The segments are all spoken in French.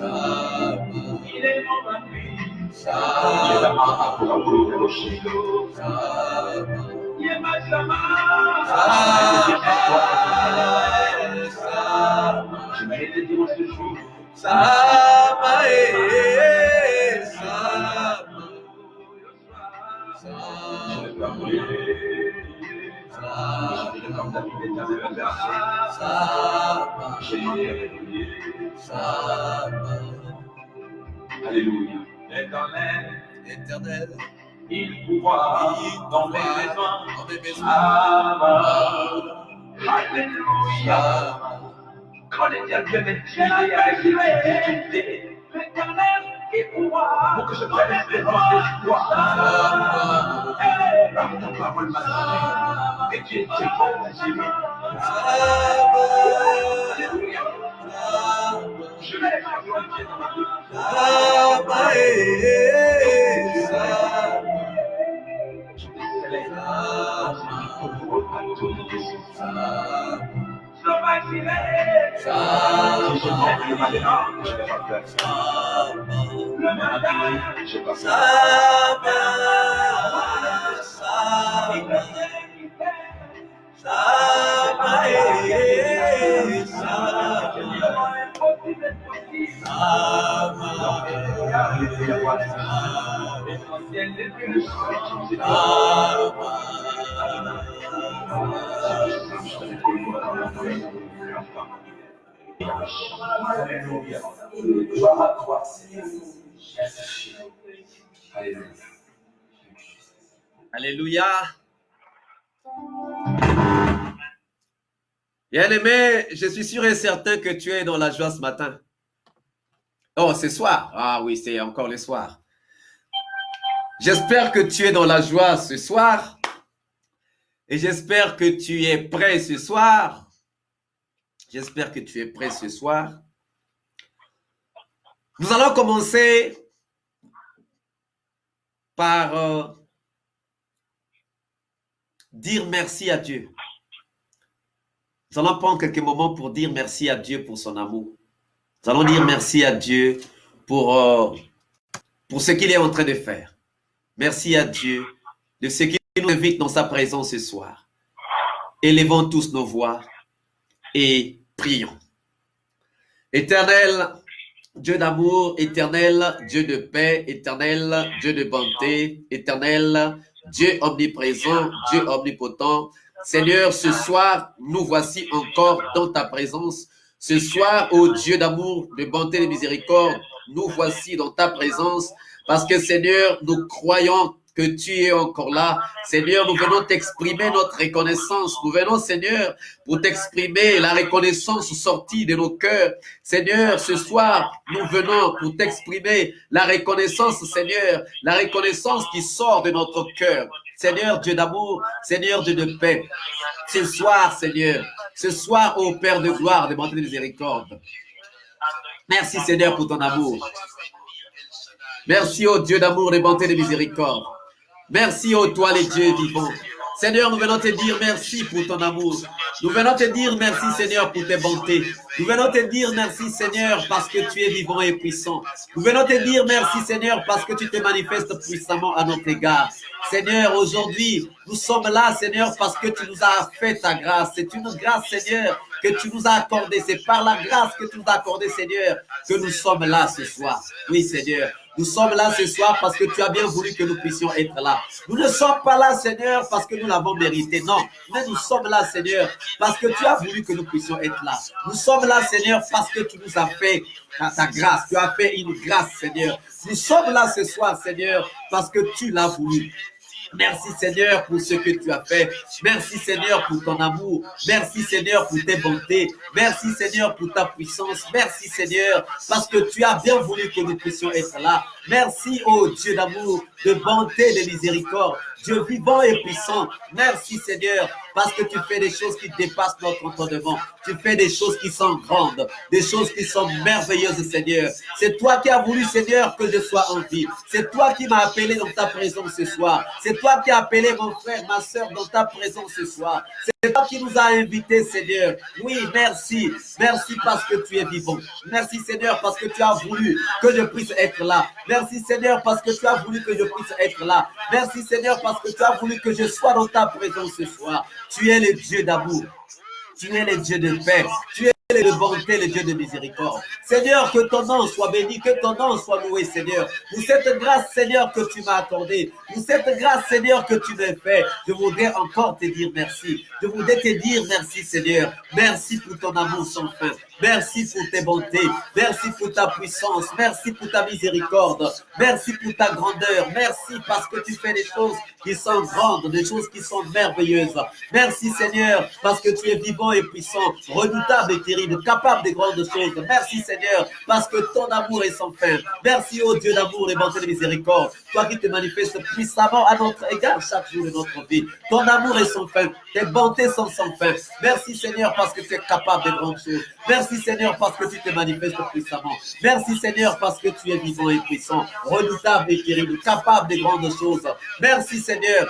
Il est mon appui. Il est ma chama. Je mérite de dire ce jour. Alléluia. Éternel, il pouvoir dans mes besoins. Alléluia. Quand les diables viennent tuer avec des difficultés, l'éternel, il pouvoir pour que je prenne l'espérance d'espoir. Par ta parole m'a sauvé, et tu es bon, Jésus. Alléluia. Je vais faire mon pied dans ma vie. Je te célèbre. Si je manque le matin, je n'ai pas peur. Le matin, je n'ai pas peur. Alléluia. Bien-aimé, je suis sûr et certain que tu es dans la joie ce matin. Oh, ce soir. Ah oui, c'est encore le soir. J'espère que tu es dans la joie ce soir. Et j'espère que tu es prêt ce soir. J'espère que tu es prêt ce soir. Nous allons commencer par dire merci à Dieu. Nous allons prendre quelques moments pour dire merci à Dieu pour son amour. Nous allons dire merci à Dieu pour ce qu'il est en train de faire. Merci à Dieu de ce qu'il nous invite dans sa présence ce soir. Élevons tous nos voix et prions. Éternel Dieu d'amour, éternel Dieu de paix, éternel Dieu de bonté, éternel Dieu omniprésent, Dieu omnipotent. Seigneur, ce soir, nous voici encore dans ta présence. Ce soir, ô Dieu d'amour, de bonté et de miséricorde, nous voici dans ta présence parce que, Seigneur, nous croyons que tu es encore là. Seigneur, nous venons t'exprimer notre reconnaissance. Nous venons, Seigneur, pour t'exprimer la reconnaissance sortie de nos cœurs. Seigneur, ce soir, nous venons pour t'exprimer la reconnaissance, Seigneur, la reconnaissance qui sort de notre cœur. Seigneur, Dieu d'amour, Seigneur, Dieu de paix. Ce soir, Seigneur, ce soir, ô Père de gloire, de bonté et de miséricorde. Merci, Seigneur, pour ton amour. Merci, ô Dieu d'amour, de bonté et de miséricorde. Merci, ô toi, les dieux vivants. Seigneur, nous venons te dire merci pour ton amour. Nous venons te dire merci, Seigneur, pour tes bontés. Nous venons te dire merci, Seigneur, parce que tu es vivant et puissant. Nous venons te dire merci, Seigneur, parce que tu te manifestes puissamment à notre égard. Seigneur, aujourd'hui, nous sommes là, Seigneur, parce que tu nous as fait ta grâce. C'est une grâce, Seigneur, que tu nous as accordée. C'est par la grâce que tu nous as accordée, Seigneur, que nous sommes là ce soir. Oui, Seigneur. Nous sommes là ce soir parce que tu as bien voulu que nous puissions être là. Nous ne sommes pas là, Seigneur, parce que nous l'avons mérité. Non, mais nous sommes là, Seigneur, parce que tu as voulu que nous puissions être là. Nous sommes là, Seigneur, parce que tu nous as fait ta grâce. Tu as fait une grâce, Seigneur. Nous sommes là ce soir, Seigneur, parce que tu l'as voulu. Merci Seigneur pour ce que tu as fait. Merci Seigneur pour ton amour. Merci Seigneur pour tes bontés. Merci Seigneur pour ta puissance. Merci Seigneur parce que tu as bien voulu que nous puissions être là. Merci ô Dieu d'amour, de bonté, de miséricorde. Dieu vivant et puissant. Merci Seigneur, parce que tu fais des choses qui dépassent notre entendement. Tu fais des choses qui sont grandes, des choses qui sont merveilleuses, Seigneur. C'est toi qui as voulu, Seigneur, que je sois en vie. C'est toi qui m'as appelé dans ta présence ce soir. C'est toi qui as appelé mon frère, ma soeur dans ta présence ce soir. C'est toi qui nous as invités, Seigneur. Oui, merci. Merci parce que tu es vivant. Merci, Seigneur, parce que tu as voulu que je puisse être là. Merci, Seigneur, parce que tu as voulu que je puisse être là. Merci, Seigneur, parce que tu as voulu que je sois dans ta présence ce soir. Tu es le Dieu d'amour. Tu es le Dieu de paix. Tu es le Dieu de bonté, le Dieu de miséricorde. Seigneur, que ton nom soit béni, que ton nom soit loué, Seigneur. Pour cette grâce, Seigneur, que tu m'as accordée. Pour cette grâce, Seigneur, que tu m'as fait. Je voudrais encore te dire merci. Je voudrais te dire merci, Seigneur. Merci pour ton amour sans fin. Merci pour tes bontés. Merci pour ta puissance. Merci pour ta miséricorde. Merci pour ta grandeur. Merci parce que tu fais des choses qui sont grandes, des choses qui sont merveilleuses. Merci Seigneur parce que tu es vivant et puissant, redoutable et terrible, capable de grandes choses. Merci Seigneur parce que ton amour est sans fin. Merci ô Dieu d'amour et bonté de miséricorde. Toi qui te manifestes puissamment à notre égard chaque jour de notre vie. Ton amour est sans fin. Tes bontés sont sans fin. Merci Seigneur parce que tu es capable de grandes choses. Merci Seigneur parce que tu te manifestes puissamment. Merci Seigneur parce que tu es vivant et puissant, redoutable et terrible, capable de grandes choses. Merci Seigneur.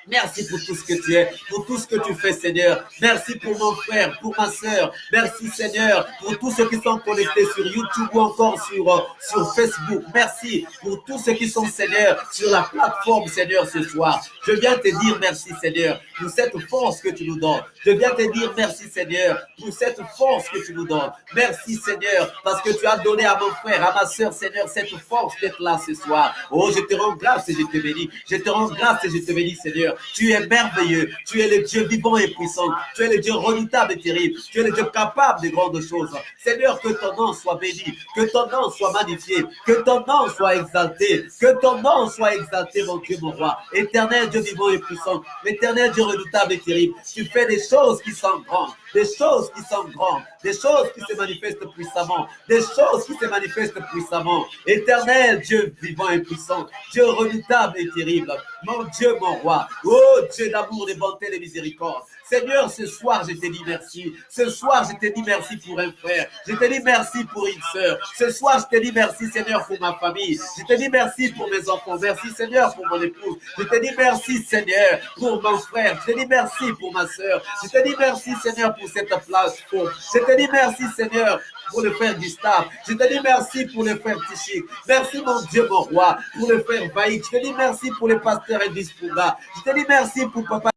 Merci pour tout ce que tu es, pour tout ce que tu fais, Seigneur. Merci pour mon frère, pour ma soeur. Merci, Seigneur, pour tous ceux qui sont connectés sur YouTube ou encore sur Facebook. Merci pour tous ceux qui sont, Seigneur, sur la plateforme, Seigneur, ce soir. Je viens te dire merci, Seigneur, pour cette force que tu nous donnes. Je viens te dire merci, Seigneur, pour cette force que tu nous donnes. Merci, Seigneur, parce que tu as donné à mon frère, à ma soeur, Seigneur, cette force d'être là ce soir. Oh, je te rends grâce et je te bénis. Je te rends grâce et je te bénis, Seigneur. Tu es merveilleux. Tu es le Dieu vivant et puissant. Tu es le Dieu redoutable et terrible. Tu es le Dieu capable de grandes choses. Seigneur, que ton nom soit béni. Que ton nom soit magnifié. Que ton nom soit exalté. Que ton nom soit exalté, mon Dieu, mon roi. Éternel Dieu vivant et puissant. Éternel Dieu redoutable et terrible. Tu fais des choses qui sont grandes. Des choses qui sont grandes. Des choses qui se manifestent puissamment. Des choses qui se manifestent puissamment. Éternel Dieu vivant et puissant. Dieu redoutable et terrible. Mon Dieu, mon roi. Oh Dieu d'amour, de bonté, de miséricorde. Seigneur, ce soir, je te dis merci. Ce soir, je te dis merci pour un frère. Je te dis merci pour une sœur. Ce soir, je te dis merci, Seigneur, pour ma famille. Je te dis merci pour mes enfants. Merci, Seigneur, pour mon épouse. Je te dis merci, Seigneur, pour mon frère. Je te dis merci pour ma sœur. Je te dis merci, Seigneur, pour cette plateforme. Je te dis merci, Seigneur, pour le frère Gustave. Je te dis merci pour le frère Tichik. Merci, mon Dieu, mon roi, pour le frère Vaïk. Je te dis merci pour le pasteur Edis Pouga. Je te dis merci pour papa.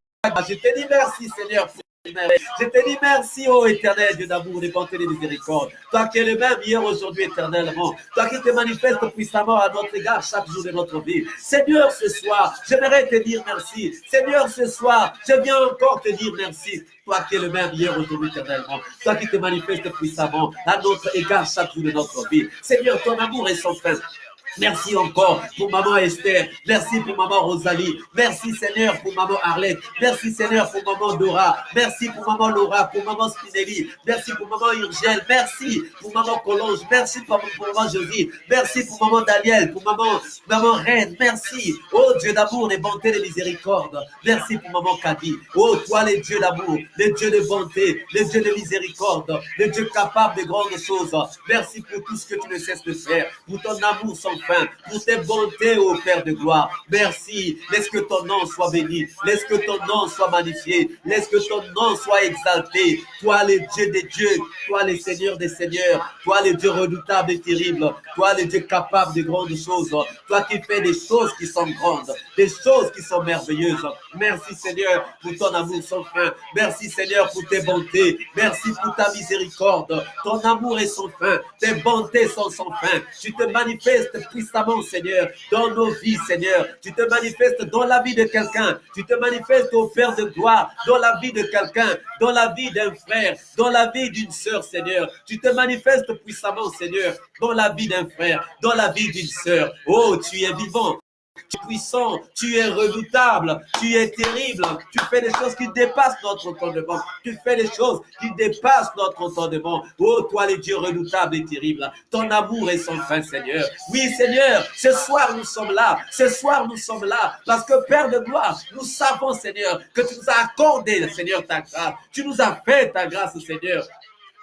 Je te dis merci, Seigneur. Je te dis merci, ô éternel Dieu d'amour, de bonté et de miséricorde. Toi qui es le même hier, aujourd'hui, éternellement. Toi qui te manifestes puissamment à notre égard chaque jour de notre vie. Seigneur, ce soir, j'aimerais te dire merci. Seigneur, ce soir, je viens encore te dire merci. Toi qui es le même hier, aujourd'hui, éternellement. Toi qui te manifestes puissamment à notre égard chaque jour de notre vie. Seigneur, ton amour est sans fin. Merci encore pour maman Esther. Merci pour maman Rosalie. Merci Seigneur pour maman Arlette. Merci Seigneur pour maman Dora. Merci pour maman Laura, pour maman Spinelli. Merci pour maman Urgel. Merci pour maman Colonge. Merci pour maman Josie. Merci pour maman Daniel, pour maman Reine. Merci. Oh Dieu d'amour, de bonté, de miséricorde. Merci pour maman Kadi. Oh toi les dieux d'amour, les dieux de bonté, les dieux de miséricorde, les dieux capables de grandes choses. Merci pour tout ce que tu ne cesses de faire, pour ton amour sans fin, pour tes bontés, ô Père de gloire. Merci. Laisse que ton nom soit béni. Laisse que ton nom soit magnifié. Laisse que ton nom soit exalté. Toi, le Dieu des dieux. Toi, le Seigneur des seigneurs. Toi, le Dieu redoutable et terrible. Toi, le Dieu capable de grandes choses. Toi qui fais des choses qui sont grandes. Des choses qui sont merveilleuses. Merci, Seigneur, pour ton amour sans fin. Merci, Seigneur, pour tes bontés. Merci pour ta miséricorde. Ton amour est sans fin. Tes bontés sont sans fin. Tu te manifestes puissamment, Seigneur, dans nos vies, Seigneur. Tu te manifestes dans la vie de quelqu'un. Tu te manifestes au Père de gloire, dans la vie de quelqu'un, dans la vie d'un frère, dans la vie d'une sœur, Seigneur. Tu te manifestes puissamment, Seigneur, dans la vie d'un frère, dans la vie d'une sœur. Oh, tu es vivant. tu es puissant, tu es redoutable, tu es terrible, tu fais des choses qui dépassent notre entendement, tu fais des choses qui dépassent notre entendement. Oh, toi, les dieux redoutables et terribles, ton amour est sans fin, Seigneur. Oui, Seigneur, ce soir, nous sommes là, ce soir, nous sommes là, parce que Père de gloire, nous savons, Seigneur, que tu nous as accordé, Seigneur, ta grâce, tu nous as fait ta grâce, Seigneur.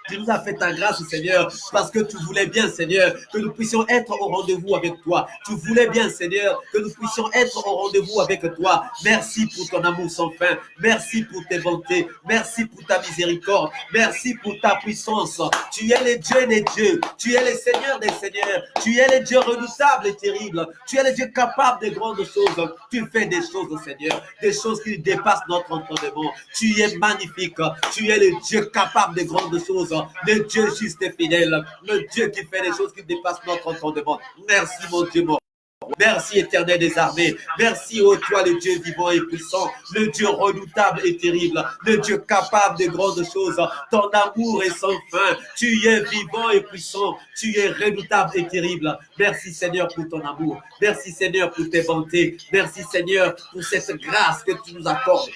Tu nous as fait ta grâce, Seigneur, parce que tu voulais bien, Seigneur, que nous puissions être au rendez-vous avec toi. Tu voulais bien, Seigneur, que nous puissions être au rendez-vous avec toi. Merci pour ton amour sans fin. Merci pour tes bontés. Merci pour ta miséricorde. Merci pour ta puissance. Tu es le Dieu des dieux. Tu es le Seigneur des seigneurs. Tu es le Dieu redoutable et terrible. Tu es le Dieu capable de grandes choses. Tu fais des choses, Seigneur, des choses qui dépassent notre entendement. Tu es magnifique. Tu es le Dieu capable de grandes choses. Le Dieu juste et fidèle, le Dieu qui fait des choses qui dépassent notre entendement. Merci, mon Dieu, mon. Merci, éternel des armées. Merci, ô toi, le Dieu vivant et puissant, le Dieu redoutable et terrible, le Dieu capable de grandes choses. Ton amour est sans fin. Tu es vivant et puissant. Tu es redoutable et terrible. Merci, Seigneur, pour ton amour. Merci, Seigneur, pour tes bontés. Merci, Seigneur, pour cette grâce que tu nous accordes.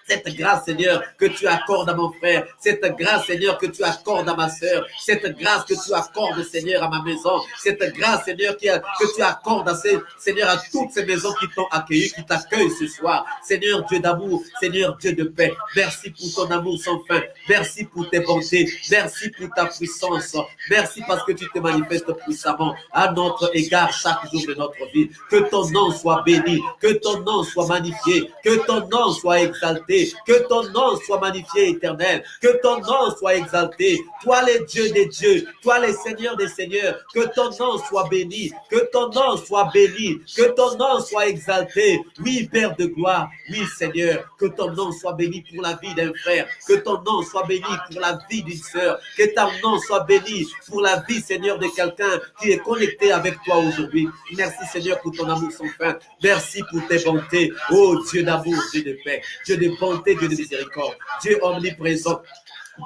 Cette grâce, Seigneur, que tu accordes à mon frère. Cette grâce, Seigneur, que tu accordes à ma sœur. Cette grâce que tu accordes, Seigneur, à ma maison. Cette grâce, Seigneur, que tu accordes à Seigneur, à toutes ces maisons qui t'ont accueilli, qui t'accueillent ce soir. Seigneur, Dieu d'amour, Seigneur, Dieu de paix. Merci pour ton amour sans fin. Merci pour tes bontés. Merci pour ta puissance. Merci parce que tu te manifestes puissamment à notre égard chaque jour de notre vie. Que ton nom soit béni. Que ton nom soit magnifié. Que ton nom soit exalté. Que ton nom soit magnifié, éternel. Que ton nom soit exalté. Toi, les dieux des dieux. Toi, les seigneurs des seigneurs. Que ton nom soit béni. Que ton nom soit béni. Que ton nom soit exalté. Oui, Père de gloire. Oui, Seigneur. Que ton nom soit béni pour la vie d'un frère. Que ton nom soit béni pour la vie d'une sœur. Que ton nom soit béni pour la vie, Seigneur, de quelqu'un qui est connecté avec toi aujourd'hui. Merci, Seigneur, pour ton amour sans fin. Merci pour tes bontés. Oh, Dieu d'amour, Dieu de paix. Dieu de bonté, Dieu de miséricorde, Dieu omniprésent,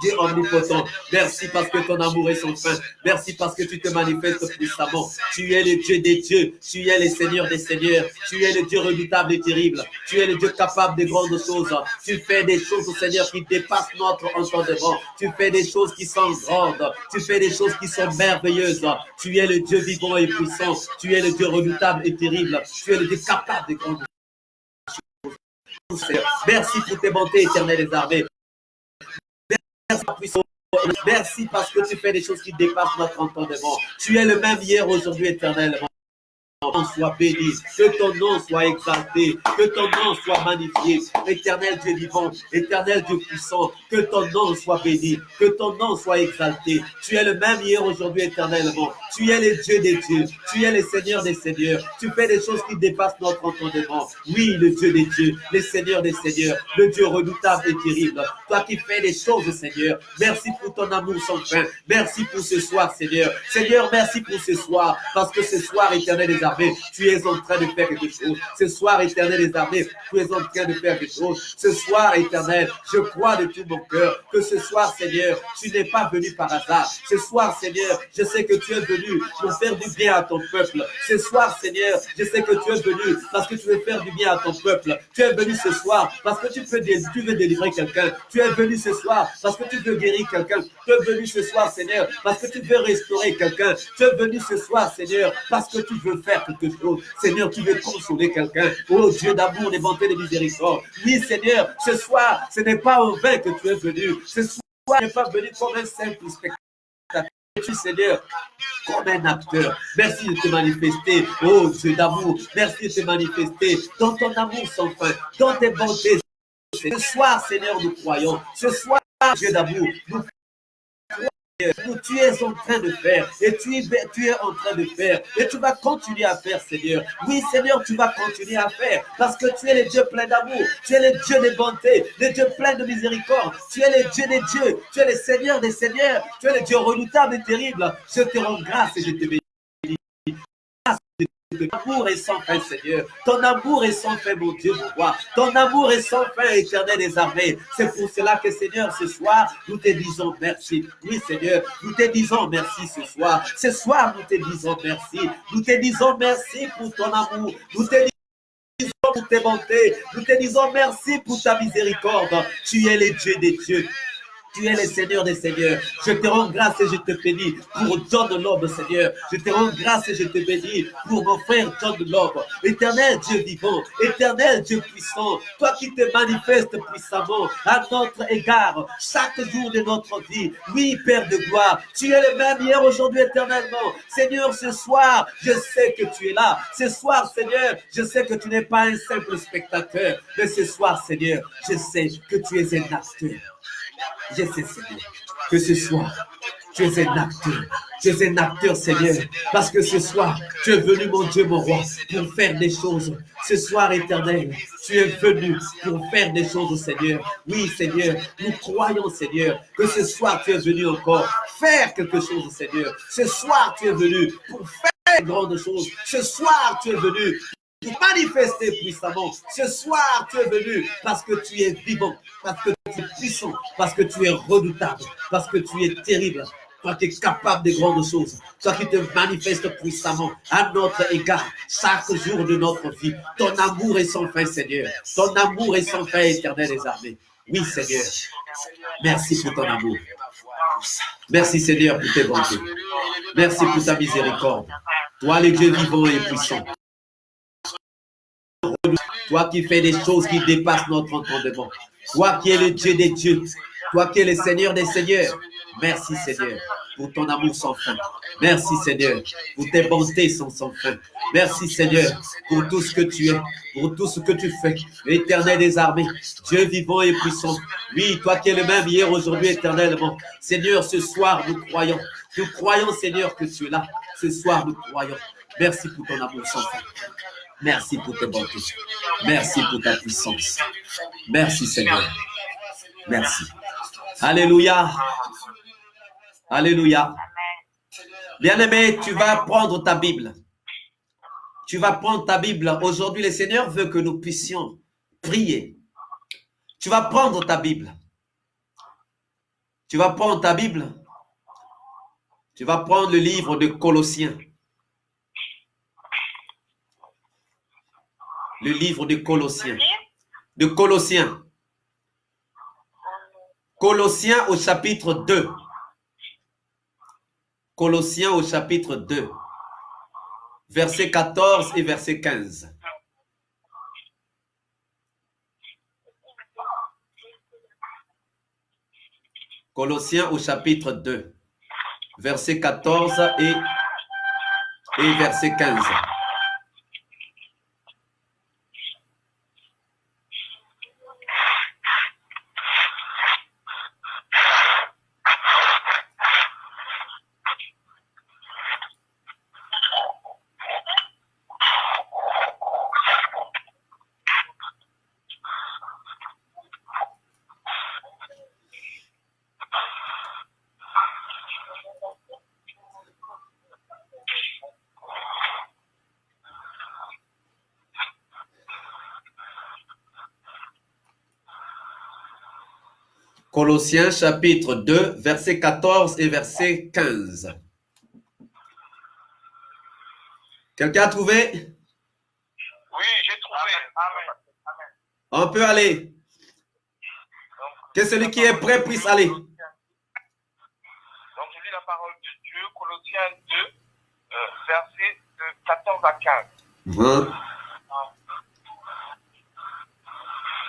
Dieu omnipotent. Merci parce que ton amour est sans fin. Merci parce que tu te manifestes puissamment. Tu es le Dieu des dieux. Tu es le Seigneur des seigneurs. Tu es le Dieu redoutable et terrible. Tu es le Dieu capable de grandes choses. Tu fais des choses, Seigneur, qui dépassent notre entendement. Tu fais des choses qui sont grandes. Tu fais des choses qui sont merveilleuses. Tu es le Dieu vivant et puissant. Tu es le Dieu redoutable et terrible. Tu es le Dieu capable de grandes choses. Merci pour tes bontés éternelles des armées. Merci parce que tu fais des choses qui dépassent notre entendement. Tu es le même hier, aujourd'hui, éternellement. Soit béni, que ton nom soit exalté, que ton nom soit magnifié, éternel Dieu vivant, éternel Dieu puissant, que ton nom soit béni, que ton nom soit exalté. Tu es le même hier, aujourd'hui, éternellement. Tu es le Dieu des dieux, tu es le Seigneur des seigneurs. Tu fais des choses qui dépassent notre entendement. Oui, le Dieu des dieux, le Seigneur des seigneurs, le Dieu redoutable et terrible. Toi qui fais des choses, Seigneur. Merci pour ton amour sans fin. Merci pour ce soir, Seigneur. Seigneur, merci pour ce soir, parce que ce soir, éternel des armées, tu es en train de faire quelque chose. Ce soir, éternel des armées, tu es en train de faire quelque chose. Ce soir, éternel, je crois de tout mon cœur que ce soir, Seigneur, tu n'es pas venu par hasard. Ce soir, Seigneur, je sais que tu es venu pour faire du bien à ton peuple. Ce soir, Seigneur, je sais que tu es venu parce que tu veux faire du bien à ton peuple. Tu es venu ce soir parce que tu veux délivrer quelqu'un. Tu es venu ce soir parce que tu veux guérir quelqu'un. Tu es venu ce soir, Seigneur, parce que tu veux restaurer quelqu'un. Tu es venu ce soir, Seigneur, parce que tu veux faire quelque chose. Seigneur, tu veux consoler quelqu'un. Oh Dieu d'amour, de bonté, de miséricorde. Oui, Seigneur, ce soir, ce n'est pas en vain que tu es venu. Ce soir, tu n'es pas venu comme un simple spectateur. Tu, Seigneur, comme un acteur. Merci de te manifester. Oh Dieu d'amour, merci de te manifester dans ton amour sans fin, dans tes bontés. Ce soir, Seigneur, nous croyons. Ce soir, Dieu d'amour, nous tu es en train de faire et tu es en train de faire et tu vas continuer à faire, Seigneur. Oui, Seigneur, tu vas continuer à faire parce que tu es le Dieu plein d'amour, tu es le Dieu de bonté, le Dieu plein de miséricorde, tu es le Dieu des dieux, tu es le Seigneur des seigneurs, tu es le Dieu redoutable et terrible. Je te rends grâce et je te bénis. Ton amour est sans fin, Seigneur. Ton amour est sans fin, mon Dieu, mon roi. Ton amour est sans fin, éternel des armées. C'est pour cela que, Seigneur, ce soir, nous te disons merci. Oui, Seigneur, nous te disons merci ce soir. Ce soir, nous te disons merci. Nous te disons merci pour ton amour. Nous te pour tes bontés. Nous te disons merci pour ta miséricorde. Tu es le Dieu des dieux. Tu es le Seigneur des Seigneurs. Je te rends grâce et je te bénis pour John Lobe, Seigneur. Je te rends grâce et je te bénis pour mon frère John Lobe. Éternel Dieu vivant, éternel Dieu puissant, toi qui te manifestes puissamment à notre égard chaque jour de notre vie. Oui, Père de gloire, tu es le même hier, aujourd'hui, éternellement. Seigneur, ce soir, je sais que tu es là. Ce soir, Seigneur, je sais que tu n'es pas un simple spectateur. Mais ce soir, Seigneur, je sais que tu es un acteur. Je sais, Seigneur, que ce soir, tu es un acteur. Tu es un acteur, Seigneur, parce que ce soir, tu es venu, mon Dieu, mon roi, pour faire des choses. Ce soir, éternel, tu es venu pour faire des choses, Seigneur. Oui, Seigneur, nous croyons, Seigneur, que ce soir, tu es venu encore faire quelque chose, Seigneur. Ce soir, tu es venu pour faire de grandes choses. Ce soir, tu es venu pour manifester puissamment. Ce soir, tu es venu parce que tu es vivant, parce que tu es puissant, parce que tu es redoutable, parce que tu es terrible. Toi qui es capable de grandes choses, toi qui te manifestes puissamment à notre égard chaque jour de notre vie. Ton amour est sans fin, Seigneur. Ton amour est sans fin, éternel des armées. Oui, Seigneur. Merci pour ton amour. Merci, Seigneur, pour tes bontés. Merci pour ta miséricorde. Toi, le Dieu vivant et puissant. Toi qui fais des choses qui dépassent notre entendement. Toi qui es le Dieu des dieux. Toi qui es le Seigneur des seigneurs. Merci, Seigneur, pour ton amour sans fin. Merci, Seigneur, pour tes bontés sans fin. Merci, Seigneur, pour tout ce que tu es, pour tout ce que tu fais. Éternel des armées, Dieu vivant et puissant. Oui, toi qui es le même hier, aujourd'hui, éternellement. Seigneur, ce soir, nous croyons. Nous croyons, Seigneur, que tu es là. Ce soir, nous croyons. Merci pour ton amour sans fin. Merci pour tes bontés. Merci pour ta puissance. Merci, Seigneur. Merci. Alléluia. Alléluia. Bien-aimé, tu vas prendre ta Bible. Tu vas prendre ta Bible. Aujourd'hui, le Seigneur veut que nous puissions prier. Tu vas prendre ta Bible. Tu vas prendre ta Bible. Tu vas prendre le livre de Colossiens. Le livre de Colossiens. De Colossiens. Colossiens au chapitre 2. Colossiens au chapitre 2. Verset 14 et verset 15. Colossiens au chapitre 2. Verset 14 et verset 15. Colossiens chapitre 2, verset 14 et verset 15. Quelqu'un a trouvé? Oui, j'ai trouvé. Amen. On peut aller. Que celui qui est prêt puisse aller. Donc, je lis la parole de Dieu, Colossiens 2, versets de 14 à 15. Il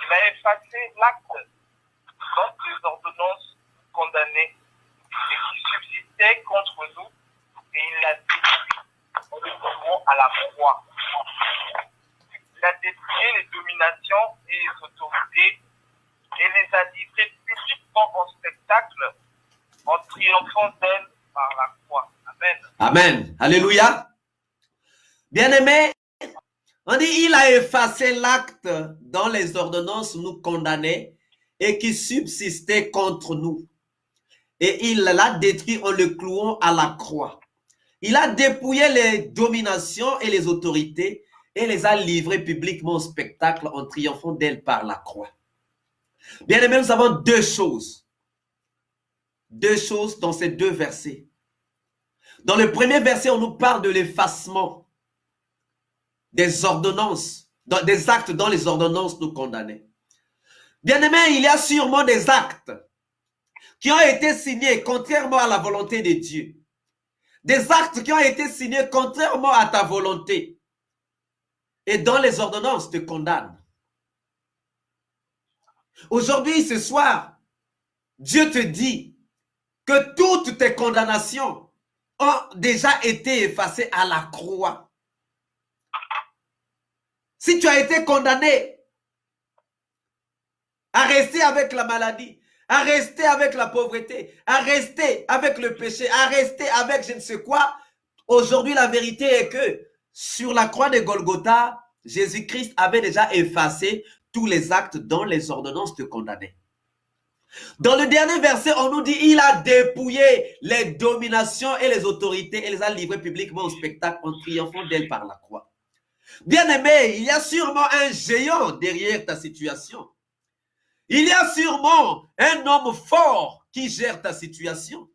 a effacé l'acte dans les ordonnances condamnées et qui subsistaient contre nous, et il l'a détruit en le clouant à la croix. Il a détruit les dominations et les autorités et les a livrées publiquement en spectacle en triomphant d'elles par la croix. Amen. Amen. Alléluia. Bien-aimé, on dit il a effacé l'acte dont les ordonnances nous condamnaient et qui subsistait contre nous. Et il l'a détruit en le clouant à la croix. Il a dépouillé les dominations et les autorités et les a livrées publiquement au spectacle en triomphant d'elles par la croix. Bien aimé, nous avons deux choses. Deux choses dans ces deux versets. Dans le premier verset, on nous parle de l'effacement des ordonnances des actes dont les ordonnances nous condamnaient. Bien-aimés, il y a sûrement des actes qui ont été signés contrairement à la volonté de Dieu. Des actes qui ont été signés contrairement à ta volonté. Et dont les ordonnances te condamnent. Aujourd'hui, ce soir, Dieu te dit que toutes tes condamnations ont déjà été effacées à la croix. Si tu as été condamné à rester avec la maladie, à rester avec la pauvreté, à rester avec le péché, à rester avec je ne sais quoi, aujourd'hui la vérité est que sur la croix de Golgotha, Jésus-Christ avait déjà effacé tous les actes dont les ordonnances te condamnaient. Dans le dernier verset, on nous dit il a dépouillé les dominations et les autorités et les a livrées publiquement au spectacle en triomphant d'elles par la croix. Bien-aimé, il y a sûrement un géant derrière ta situation. Il y a sûrement un homme fort qui gère ta situation.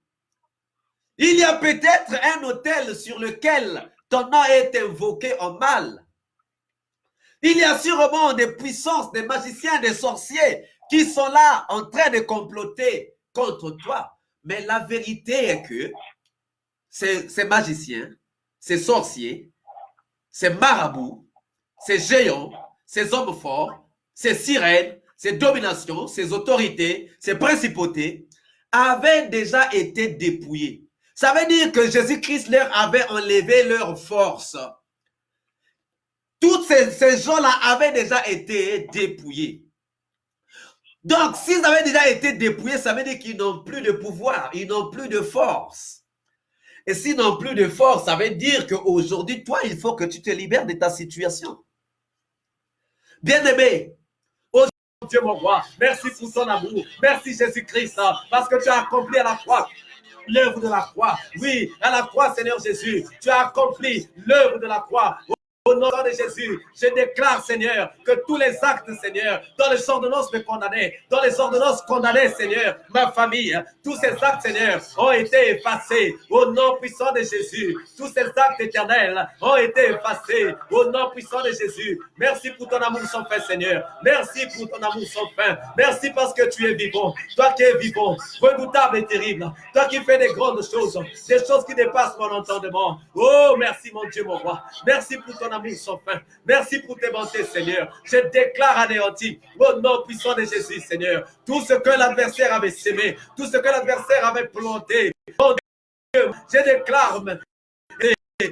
Il y a peut-être un autel sur lequel ton nom est invoqué en mal. Il y a sûrement des puissances, des magiciens, des sorciers qui sont là en train de comploter contre toi. Mais la vérité est que ces magiciens, ces sorciers, ces marabouts, ces géants, ces hommes forts, ces sirènes, ces dominations, ces autorités, ces principautés avaient déjà été dépouillés. Ça veut dire que Jésus-Christ leur avait enlevé leur force. Tous ces gens-là avaient déjà été dépouillés. Donc, s'ils avaient déjà été dépouillés, ça veut dire qu'ils n'ont plus de pouvoir, ils n'ont plus de force. Et s'ils n'ont plus de force, ça veut dire qu'aujourd'hui, toi, il faut que tu te libères de ta situation. Bien-aimé, aujourd'hui, Dieu mon roi, merci pour ton amour. Merci Jésus-Christ, parce que tu as accompli à la croix l'œuvre de la croix. Oui, à la croix, Seigneur Jésus, tu as accompli l'œuvre de la croix. Au nom de Jésus, je déclare, Seigneur, que tous les actes, Seigneur, dans les ordonnances me condamnaient, dans les ordonnances condamnées, Seigneur, ma famille, tous ces actes, Seigneur, ont été effacés au nom puissant de Jésus. Tous ces actes éternels ont été effacés au nom puissant de Jésus. Merci pour ton amour sans fin, Seigneur. Merci pour ton amour sans fin. Merci parce que tu es vivant. Toi qui es vivant, redoutable et terrible. Toi qui fais des grandes choses, des choses qui dépassent mon entendement. Oh, merci mon Dieu, mon roi. Merci pour ton amour sans fin. Merci pour tes bontés, Seigneur. Je déclare anéanti au nom puissant de Jésus, Seigneur. Tout ce que l'adversaire avait sémé, tout ce que l'adversaire avait planté, oh Dieu, je déclare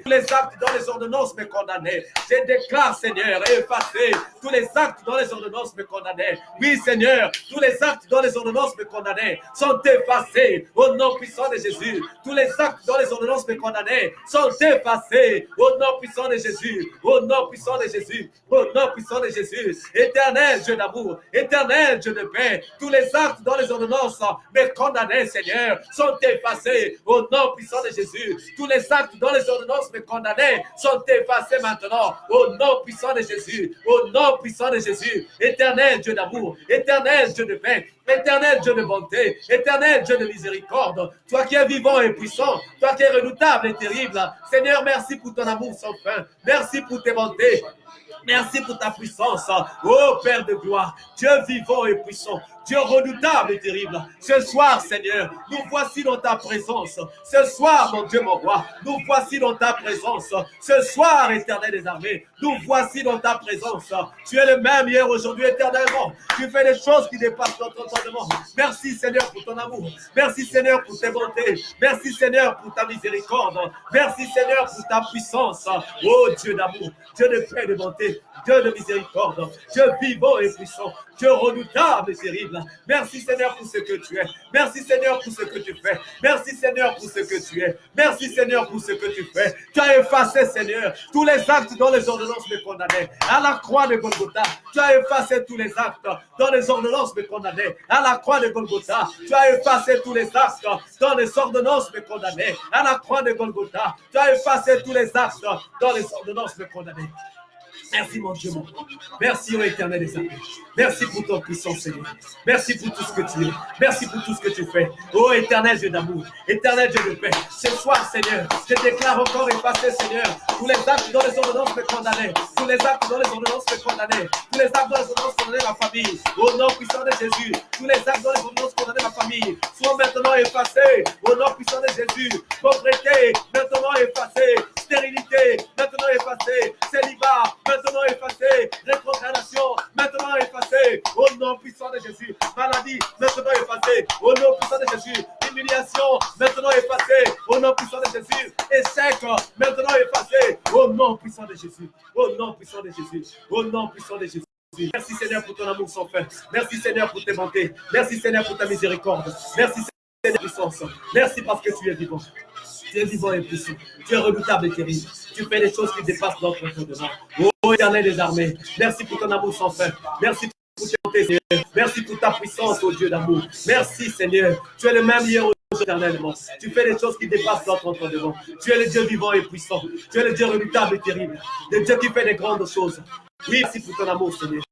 tous les actes dans les ordonnances me condamnaient. Je déclare, Seigneur, effacer tous les actes dans les ordonnances me condamnaient. Oui, Seigneur, tous les actes dans les ordonnances me condamnaient sont effacés au nom puissant de Jésus. Tous les actes dans les ordonnances me condamnaient sont effacés au nom puissant de Jésus. Au nom puissant de Jésus. Au nom puissant de Jésus. Éternel Dieu d'amour, éternel Dieu de paix, tous les actes dans les ordonnances me condamnaient, Seigneur, sont effacés au nom puissant de Jésus. Tous les actes dans les ordonnances me condamnés sont effacés maintenant au nom puissant de Jésus, au nom puissant de Jésus. Éternel Dieu d'amour, éternel Dieu de paix, éternel Dieu de bonté, éternel Dieu de miséricorde, toi qui es vivant et puissant, toi qui es redoutable et terrible, Seigneur, merci pour ton amour sans fin, merci pour tes bontés. Merci pour ta puissance, oh Père de gloire, Dieu vivant et puissant, Dieu redoutable et terrible. Ce soir, Seigneur, nous voici dans ta présence. Ce soir, mon Dieu, mon roi, nous voici dans ta présence. Ce soir, éternel des armées, nous voici dans ta présence. Tu es le même hier, aujourd'hui, éternellement. Tu fais des choses qui dépassent notre entendement. Merci, Seigneur, pour ton amour. Merci, Seigneur, pour tes bontés. Merci, Seigneur, pour ta miséricorde. Merci, Seigneur, pour ta puissance. Oh Dieu d'amour, Dieu de paix et de bonté, Dieu de miséricorde, Dieu vivant et puissant, Dieu redoutable et terrible. Merci Seigneur pour ce que tu es. Merci Seigneur pour ce que tu fais. Merci Seigneur pour ce que tu es. Merci Seigneur pour ce que tu fais. Tu as effacé Seigneur tous les actes dont les ordonnances me condamnaient. À la croix de Golgotha, tu as effacé tous les actes dont les ordonnances me condamnaient. À la croix de Golgotha, tu as effacé tous les actes dont les ordonnances me condamnaient. À la croix de Golgotha, tu as effacé tous les actes dont les ordonnances me condamnaient. Merci mon Dieu, mon roi. Merci ô éternel des armées. Merci pour ton puissance, Seigneur. Merci pour tout ce que tu es. Merci pour tout ce que tu fais. Ô éternel Dieu d'amour, éternel Dieu de paix. Ce soir, Seigneur, je déclare encore effacé, Seigneur, tous les actes dont les ordonnances me condamnaient, tous les actes dont les ordonnances me condamnaient, tous les actes dont les ordonnances condamnaient ma famille. Au nom puissant de Jésus, tous les actes dont les ordonnances condamnaient ma famille sont maintenant effacés. Au nom puissant de Jésus, pauvreté maintenant effacée, stérilité maintenant effacée, célibat maintenant effacé, rétrogradation maintenant effacée. Au nom puissant de Jésus, maladie maintenant effacée. Au nom puissant de Jésus, humiliation maintenant effacée. Au nom puissant de Jésus, échec maintenant effacé. Au nom puissant de Jésus, au nom puissant de Jésus, au nom puissant de Jésus. Merci Seigneur pour ton amour sans fin. Merci Seigneur pour tes bontés. Merci Seigneur pour ta miséricorde. Merci Seigneur pour ta puissance. Merci parce que tu es vivant. Tu es vivant et puissant. Tu es redoutable et terrible. Tu fais des choses qui dépassent notre entendement. Ô éternel des armées, merci pour ton amour sans fin. Merci pour tes bontés, Seigneur. Merci pour ta puissance, ô Dieu d'amour. Merci Seigneur. Tu es le même hier éternellement. Tu fais des choses qui dépassent notre entendement. Tu es le Dieu vivant et puissant. Tu es le Dieu redoutable et terrible. Le Dieu qui fait des grandes choses. Oui, merci pour ton amour, Seigneur.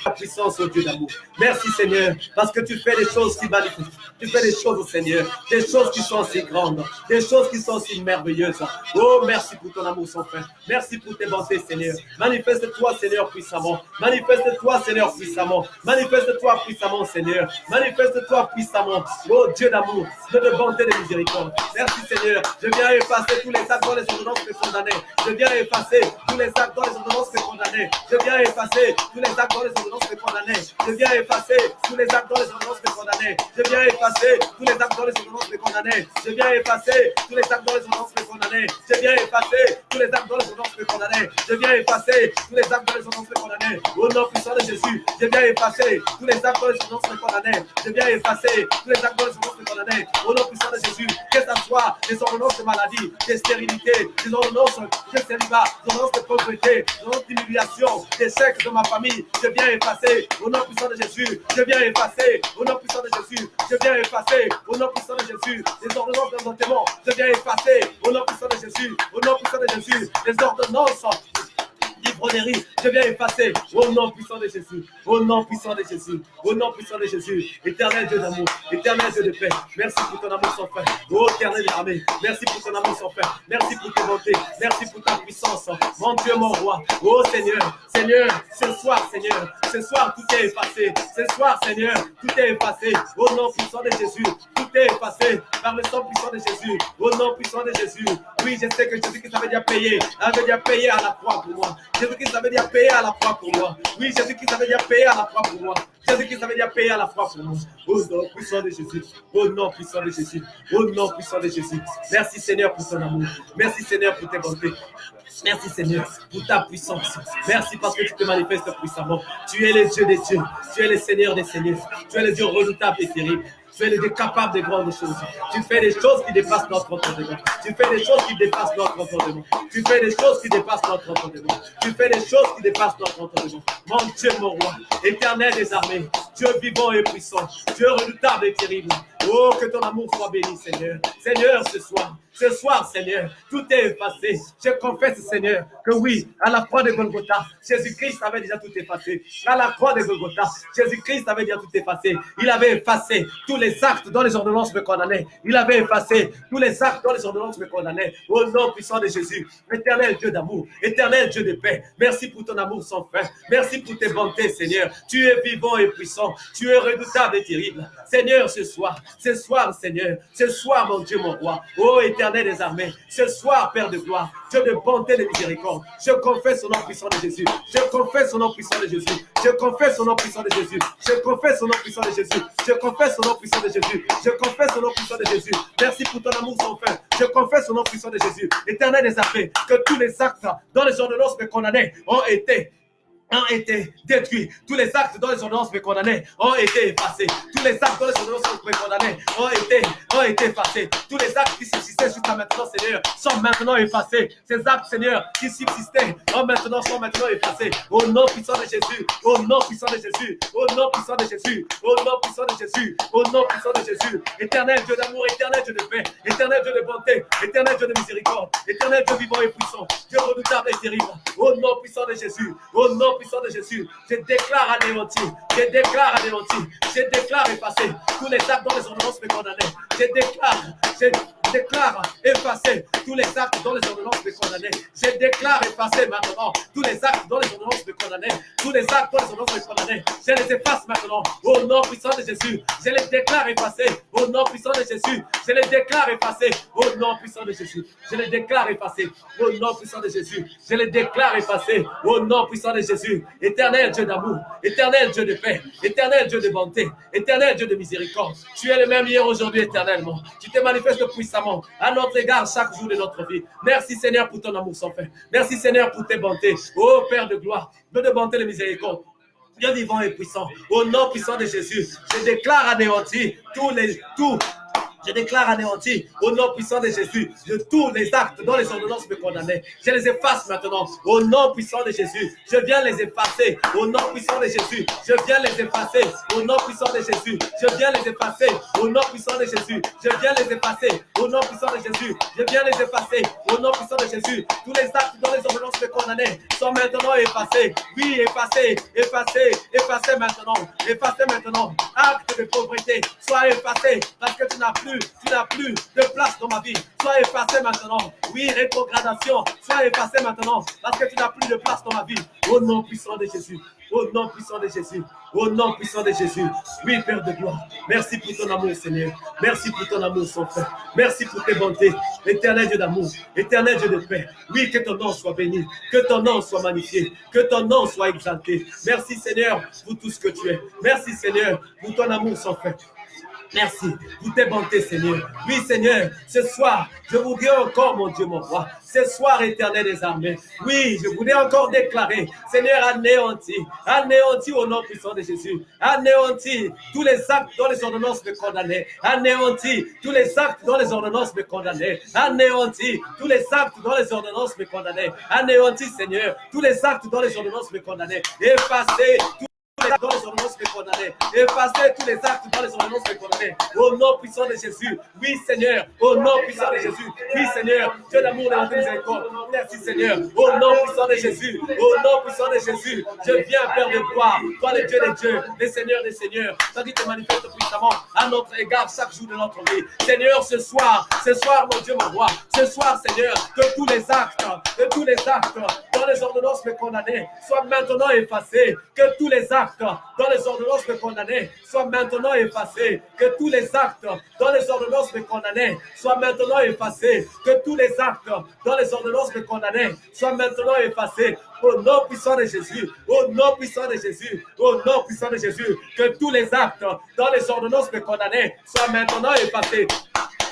Ta puissance, au Dieu d'amour. Merci, Seigneur, parce que tu fais des choses qui manifestent. Tu fais des choses, Seigneur, des choses qui sont si grandes, des choses qui sont si merveilleuses. Oh, merci pour ton amour sans fin. Merci pour tes bontés, Seigneur. Manifeste-toi, Seigneur, puissamment. Manifeste-toi, Seigneur, puissamment. Manifeste-toi puissamment, Seigneur. Manifeste-toi puissamment. Oh, Dieu d'amour, Dieu de bonté et de miséricorde. Merci, Seigneur. Je viens effacer tous les actes dont les ordonnances me condamnaient. Je viens effacer tous les actes dont les ordonnances me condamnaient. Je viens effacer tous les actes dont les ordonnances me condamnaient. Je viens effacer tous les actes dont les ordonnances me condamnaient. Je viens effacer tous les actes dont les ordonnances me condamnaient. Je viens effacer tous les actes dont les ordonnances me condamnaient. Je viens effacer tous les actes dont les ordonnances me condamnaient. Je viens effacer tous les actes dont les ordonnances me condamnaient. Au nom puissant de Jésus, je viens effacer tous les actes dont les ordonnances me condamnaient. Je viens effacer tous les actes dont les ordonnances me condamnaient. Au nom puissant de Jésus, que ce soit des ordonnances de maladie, de stérilité, des ordonnances de célibat, des ordonnances de pauvreté, des ordonnances d'humiliation, des chèques de ma famille, je viens effacer au nom puissant de Jésus. Je viens effacer au nom puissant de Jésus. Je viens effacer au nom puissant de Jésus. Les ordonnances d'enfantement, je viens effacer au nom puissant de Jésus. Au nom puissant de Jésus, les ordonnances d'ivrognerie, je viens effacer au nom puissant de Jésus. Au nom puissant de Jésus. Au nom puissant de Jésus. Éternel Dieu d'amour, éternel Dieu de paix. Merci pour ton amour sans fin. Ô éternel des armées, merci pour ton amour sans fin. Merci pour tes bontés. Merci pour ta puissance. Mon Dieu, mon roi. Ô Seigneur, Seigneur, ce soir, Seigneur, ce soir, tout est effacé. Ce soir, Seigneur, tout est effacé. Au nom puissant de Jésus, tout est effacé par le sang puissant de Jésus. Au nom puissant de Jésus. Oui, je sais que Jésus-Christ avait déjà payé. Avait déjà payé à la croix pour moi. Jésus-Christ avait déjà payé à la croix pour moi. Oui, Jésus-Christ avait déjà payé à la croix pour moi. Jésus-Christ avait déjà payé à la croix pour moi. Au nom puissant de Jésus. Au nom puissant de Jésus. Au nom puissant de Jésus. Merci Seigneur pour ton amour. Merci Seigneur pour tes bontés. Merci Seigneur pour ta puissance. Merci parce que tu te manifestes puissamment. Tu es le Dieu des dieux. Tu es le Seigneur des seigneurs. Tu es le Dieu redoutable et terrible. Tu es le Dieu capable de grandes choses. Tu fais des choses qui dépassent notre entendement. Tu fais des choses qui dépassent notre entendement. Tu fais des choses qui dépassent notre entendement. Tu fais des choses qui dépassent notre entendement. Mon Dieu, mon roi, éternel des armées, Dieu vivant et puissant, Dieu redoutable et terrible. Oh, que ton amour soit béni, Seigneur. Seigneur, ce soir, Seigneur, tout est effacé. Je confesse, Seigneur, que oui, à la croix de Golgotha, Jésus-Christ avait déjà tout effacé. À la croix de Golgotha, Jésus-Christ avait déjà tout effacé. Il avait effacé tous les actes dont les ordonnances me condamnaient. Il avait effacé tous les actes dont les ordonnances me condamnaient. Au nom puissant de Jésus, éternel Dieu d'amour, éternel Dieu de paix, merci pour ton amour sans fin. Merci pour tes bontés, Seigneur. Tu es vivant et puissant. Tu es redoutable et terrible. Seigneur, ce soir, Seigneur, ce soir, mon Dieu, mon roi, ô éternel des armées, ce soir, Père de gloire, Dieu de bonté et de miséricorde, je confesse au nom puissant de Jésus, je confesse au nom puissant de Jésus, je confesse au nom puissant de Jésus, je confesse au nom puissant de Jésus, je confesse au nom puissant de Jésus, je confesse au nom puissant de Jésus, merci pour ton amour sans fin, je confesse au nom puissant de Jésus, éternel des armées, que tous les actes dont les ordonnances me condamnaient ont été ont été détruits. Tous les actes dont les ordonnances me condamnaient ont été effacés. Tous les actes dont les ordonnances me condamnaient ont été effacés. Tous les actes qui subsistaient jusqu'à maintenant, Seigneur, sont maintenant effacés. Ces actes, Seigneur, qui subsistaient sont maintenant effacés. Au nom puissant de Jésus, au nom puissant de Jésus, au nom puissant de Jésus, au nom puissant de Jésus, au nom puissant de Jésus. Éternel Dieu d'amour, éternel Dieu de paix, éternel Dieu de bonté, éternel Dieu de miséricorde, éternel Dieu vivant et puissant, Dieu redoutable et terrible. Au nom puissant de Jésus, au nom puissant de Jésus, je déclare anéanti, je déclare anéanti, je déclare effacer tous les actes dont les ordonnances me condamnaient. Je déclare effacer tous les actes dont les ordonnances me condamnaient. Je déclare effacer maintenant tous les actes dont les ordonnances me condamnaient. Tous les actes dont les ordonnances me condamnaient. Je les efface maintenant au nom puissant de Jésus. Je les déclare effacer au nom puissant de Jésus. Je les déclare effacer au nom puissant de Jésus. Je les déclare effacer au nom puissant de Jésus. Je les déclare effacer au nom puissant de Jésus. Éternel Dieu d'amour, éternel Dieu de paix, éternel Dieu de bonté, éternel Dieu de miséricorde. Tu es le même hier, aujourd'hui, éternellement. Tu te manifestes puissamment à notre égard chaque jour de notre vie. Merci Seigneur pour ton amour sans fin. Merci Seigneur pour tes bontés. Ô Père de gloire, de bonté et de miséricorde. Dieu vivant et puissant, au nom puissant de Jésus, je déclare anéanti je déclare anéanti au nom puissant de Jésus de tous les actes dont les ordonnances me condamnaient. Je les efface maintenant au nom puissant de Jésus. Je viens les effacer au nom puissant de Jésus. Je viens les effacer au nom puissant de Jésus. Je viens les effacer au nom puissant de Jésus. Je viens les effacer au nom puissant de Jésus. Je viens les effacer au nom puissant de Jésus. Tous les actes dont les ordonnances me condamnaient sont maintenant effacés. Oui, effacés, effacés, effacés maintenant. Effacés maintenant. Acte de pauvreté, sois effacé parce que tu n'as plus de place dans ma vie. Sois effacé maintenant. Oui, rétrogradation, sois effacé maintenant parce que tu n'as plus de place dans ma vie. Au nom puissant de Jésus. Au nom puissant de Jésus. Au nom puissant de Jésus. Oui, Père de gloire. Merci pour ton amour, Seigneur. Merci pour ton amour sans fin. Merci pour tes bontés. Éternel Dieu d'amour. Éternel Dieu de paix. Oui, que ton nom soit béni. Que ton nom soit magnifié. Que ton nom soit exalté. Merci, Seigneur, pour tout ce que tu es. Merci, Seigneur, pour ton amour sans fin. Merci pour tes bontés, Seigneur. Oui, Seigneur, ce soir, je vous dis encore, mon Dieu, mon roi, ce soir, éternel des armées, oui, je voulais encore déclarer, Seigneur, anéanti au nom puissant de Jésus, anéanti tous les actes dont les ordonnances me condamnaient, anéanti tous les actes dont les ordonnances me condamnaient, anéanti tous les actes dont les ordonnances me condamnaient, anéanti, Seigneur, tous les actes dont les ordonnances me condamnaient, effacez dans les ordonnances me condamnaient. Effacez tous les actes dans les ordonnances me condamnaient. Au nom puissant de Jésus. Oui, Seigneur. Au nom puissant de Jésus. Oui, Seigneur. Dieu d'amour et de miséricorde. Merci, Seigneur. Au nom puissant de Jésus. Au nom puissant de Jésus. Je viens, Père de gloire. Toi, le Dieu des dieux. Le Seigneur des seigneurs. Toi qui te manifeste puissamment à notre égard chaque jour de notre vie. Seigneur, ce soir, mon Dieu, mon roi. Ce soir, Seigneur, que tous les actes dans les ordonnances me condamnaient soient maintenant effacés. Que tous les actes dans les ordonnances me condamnaient soient maintenant effacés. Que tous les actes dans les ordonnances me condamnaient soient maintenant effacés. Que tous les actes dans les ordonnances me condamnaient soient maintenant effacés. Au nom puissant de Jésus, au nom puissant de Jésus, au nom puissant de Jésus, que tous les actes dans les ordonnances me condamnaient soient maintenant effacés.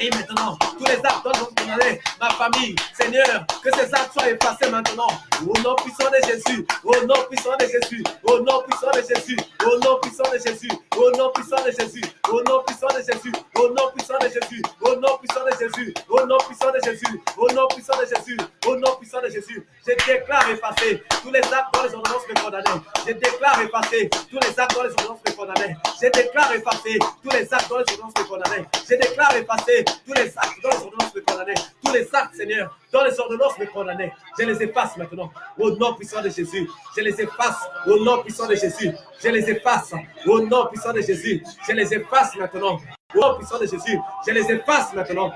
Et maintenant, tous les actes dont nous condamnons ma famille, Seigneur, que ces actes soient effacés maintenant. Au nom puissant de Jésus, au nom puissant de Jésus, au nom puissant de Jésus, au nom puissant de Jésus, au nom puissant de Jésus, au nom puissant de Jésus, au nom puissant de Jésus, au nom puissant de Jésus, au nom puissant de Jésus, au nom puissant de Jésus, au nom puissant de Jésus. Je déclare effacer tous les actes dont les ordonnances me condamnaient. Je déclare effacer tous les actes dont les ordonnances me condamnaient. Je déclare effacer tous les actes dont les ordonnances me condamnaient. Je déclare effacer tous les actes dont les ordonnances me condamnaient. Tous les actes, Seigneur, dont les ordonnances me condamnaient. Je les efface maintenant. Au nom puissant de Jésus. Je les efface. Au nom puissant de Jésus. Je les efface. Au nom puissant de Jésus. Je les efface maintenant. Au nom puissant de Jésus. Je les efface maintenant.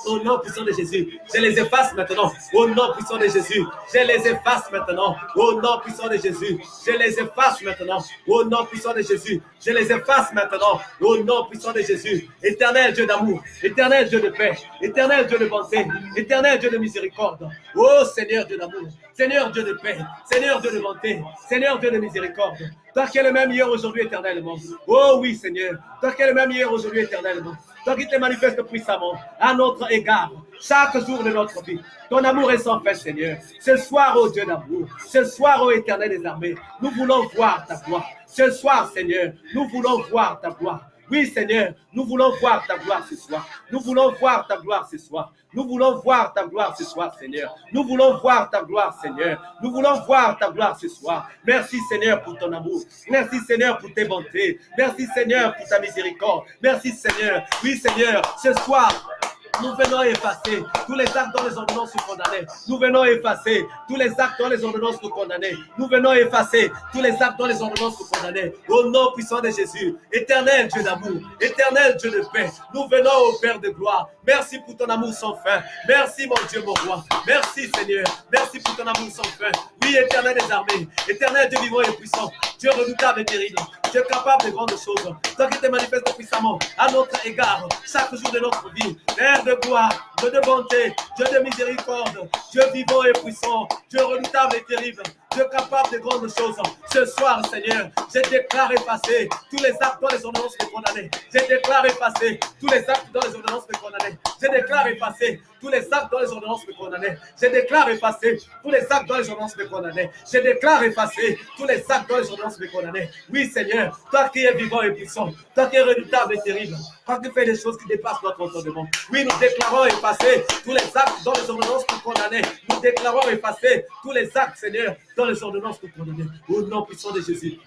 Au nom puissant de Jésus, je les efface maintenant. Au nom puissant de Jésus, je les efface maintenant. Au nom puissant de Jésus, je les efface maintenant. Au nom puissant de Jésus, je les efface maintenant. Au nom puissant de Jésus, éternel Dieu d'amour, éternel Dieu de paix, éternel Dieu de bonté, éternel Dieu de miséricorde. Oh Seigneur Dieu d'amour, Seigneur Dieu de paix, Seigneur Dieu de bonté, Seigneur Dieu de miséricorde. Toi qui es le même hier, aujourd'hui, éternellement. Oh oui Seigneur, toi qui es le même hier, aujourd'hui, éternellement. toi qui te manifestes puissamment à notre égard, chaque jour de notre vie. Ton amour est sans fin, Seigneur. Ce soir, ô Dieu d'amour, ce soir, ô Éternel des armées, nous voulons voir ta gloire. Ce soir, Seigneur, nous voulons voir ta gloire. Oui, Seigneur, nous voulons voir ta gloire ce soir. Nous voulons voir ta gloire ce soir. Nous voulons voir ta gloire ce soir, Seigneur. Nous voulons voir ta gloire, Seigneur. Nous voulons voir ta gloire ce soir. Merci, Seigneur, pour ton amour. Merci, Seigneur, pour tes bontés. Merci, Seigneur, pour ta miséricorde. Merci, Seigneur. Oui, Seigneur, ce soir, nous venons effacer tous les actes dont les ordonnances nous condamnaient. Nous venons effacer tous les actes dont les ordonnances nous condamnaient. Nous venons effacer tous les actes dont les ordonnances nous condamnaient. Au nom puissant de Jésus, éternel Dieu d'amour, éternel Dieu de paix, nous venons au Père de gloire. Merci pour ton amour sans fin. Merci mon Dieu, mon roi. Merci Seigneur. Merci pour ton amour sans fin. Oui, éternel des armées, éternel Dieu vivant et puissant, Dieu redoutable et terrible, Dieu capable de grandes choses. Toi qui te manifestes puissamment à notre égard, chaque jour de notre vie. Père de gloire, Dieu de bonté, Dieu de miséricorde, Dieu vivant et puissant, Dieu redoutable et terrible, Dieu capable de grandes choses. Ce soir, Seigneur, je déclare effacer tous les actes dont les ordonnances me condamnaient. Je déclare effacer tous les actes dont les ordonnances me condamnaient. Je déclare effacer tous les actes dont les ordonnances me condamnaient. Je déclare effacer tous les actes dont les ordonnances me condamnaient. Je déclare effacer tous les actes dont les ordonnances me condamnaient. Oui, Seigneur, toi qui es vivant et puissant, toi qui es redoutable et terrible, toi qui fais des choses qui dépassent notre entendement. Oui, nous déclarons effacer tous les actes dont les ordonnances nous condamnaient. Nous déclarons effacer tous les actes, Seigneur, dont les ordonnances nous condamnaient. Au nom puissant de Jésus.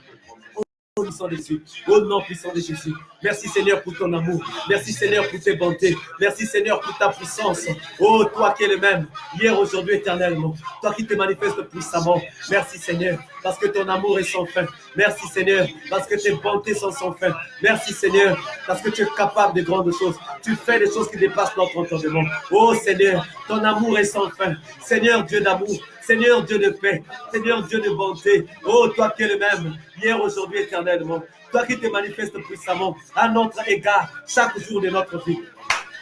Au nom puissant de Jésus. Au nom puissant de Jésus. Merci Seigneur pour ton amour. Merci Seigneur pour tes bontés. Merci Seigneur pour ta puissance. Oh, toi qui es le même, hier, aujourd'hui, éternellement. Toi qui te manifestes puissamment. Merci Seigneur, parce que ton amour est sans fin. Merci Seigneur, parce que tes bontés sont sans fin. Merci Seigneur, parce que tu es capable de grandes choses. Tu fais des choses qui dépassent notre entendement. Oh Seigneur, ton amour est sans fin. Seigneur Dieu d'amour, Seigneur Dieu de paix, Seigneur Dieu de bonté. Oh, toi qui es le même, hier, aujourd'hui, éternellement. Toi qui te manifestes puissamment à notre égard chaque jour de notre vie.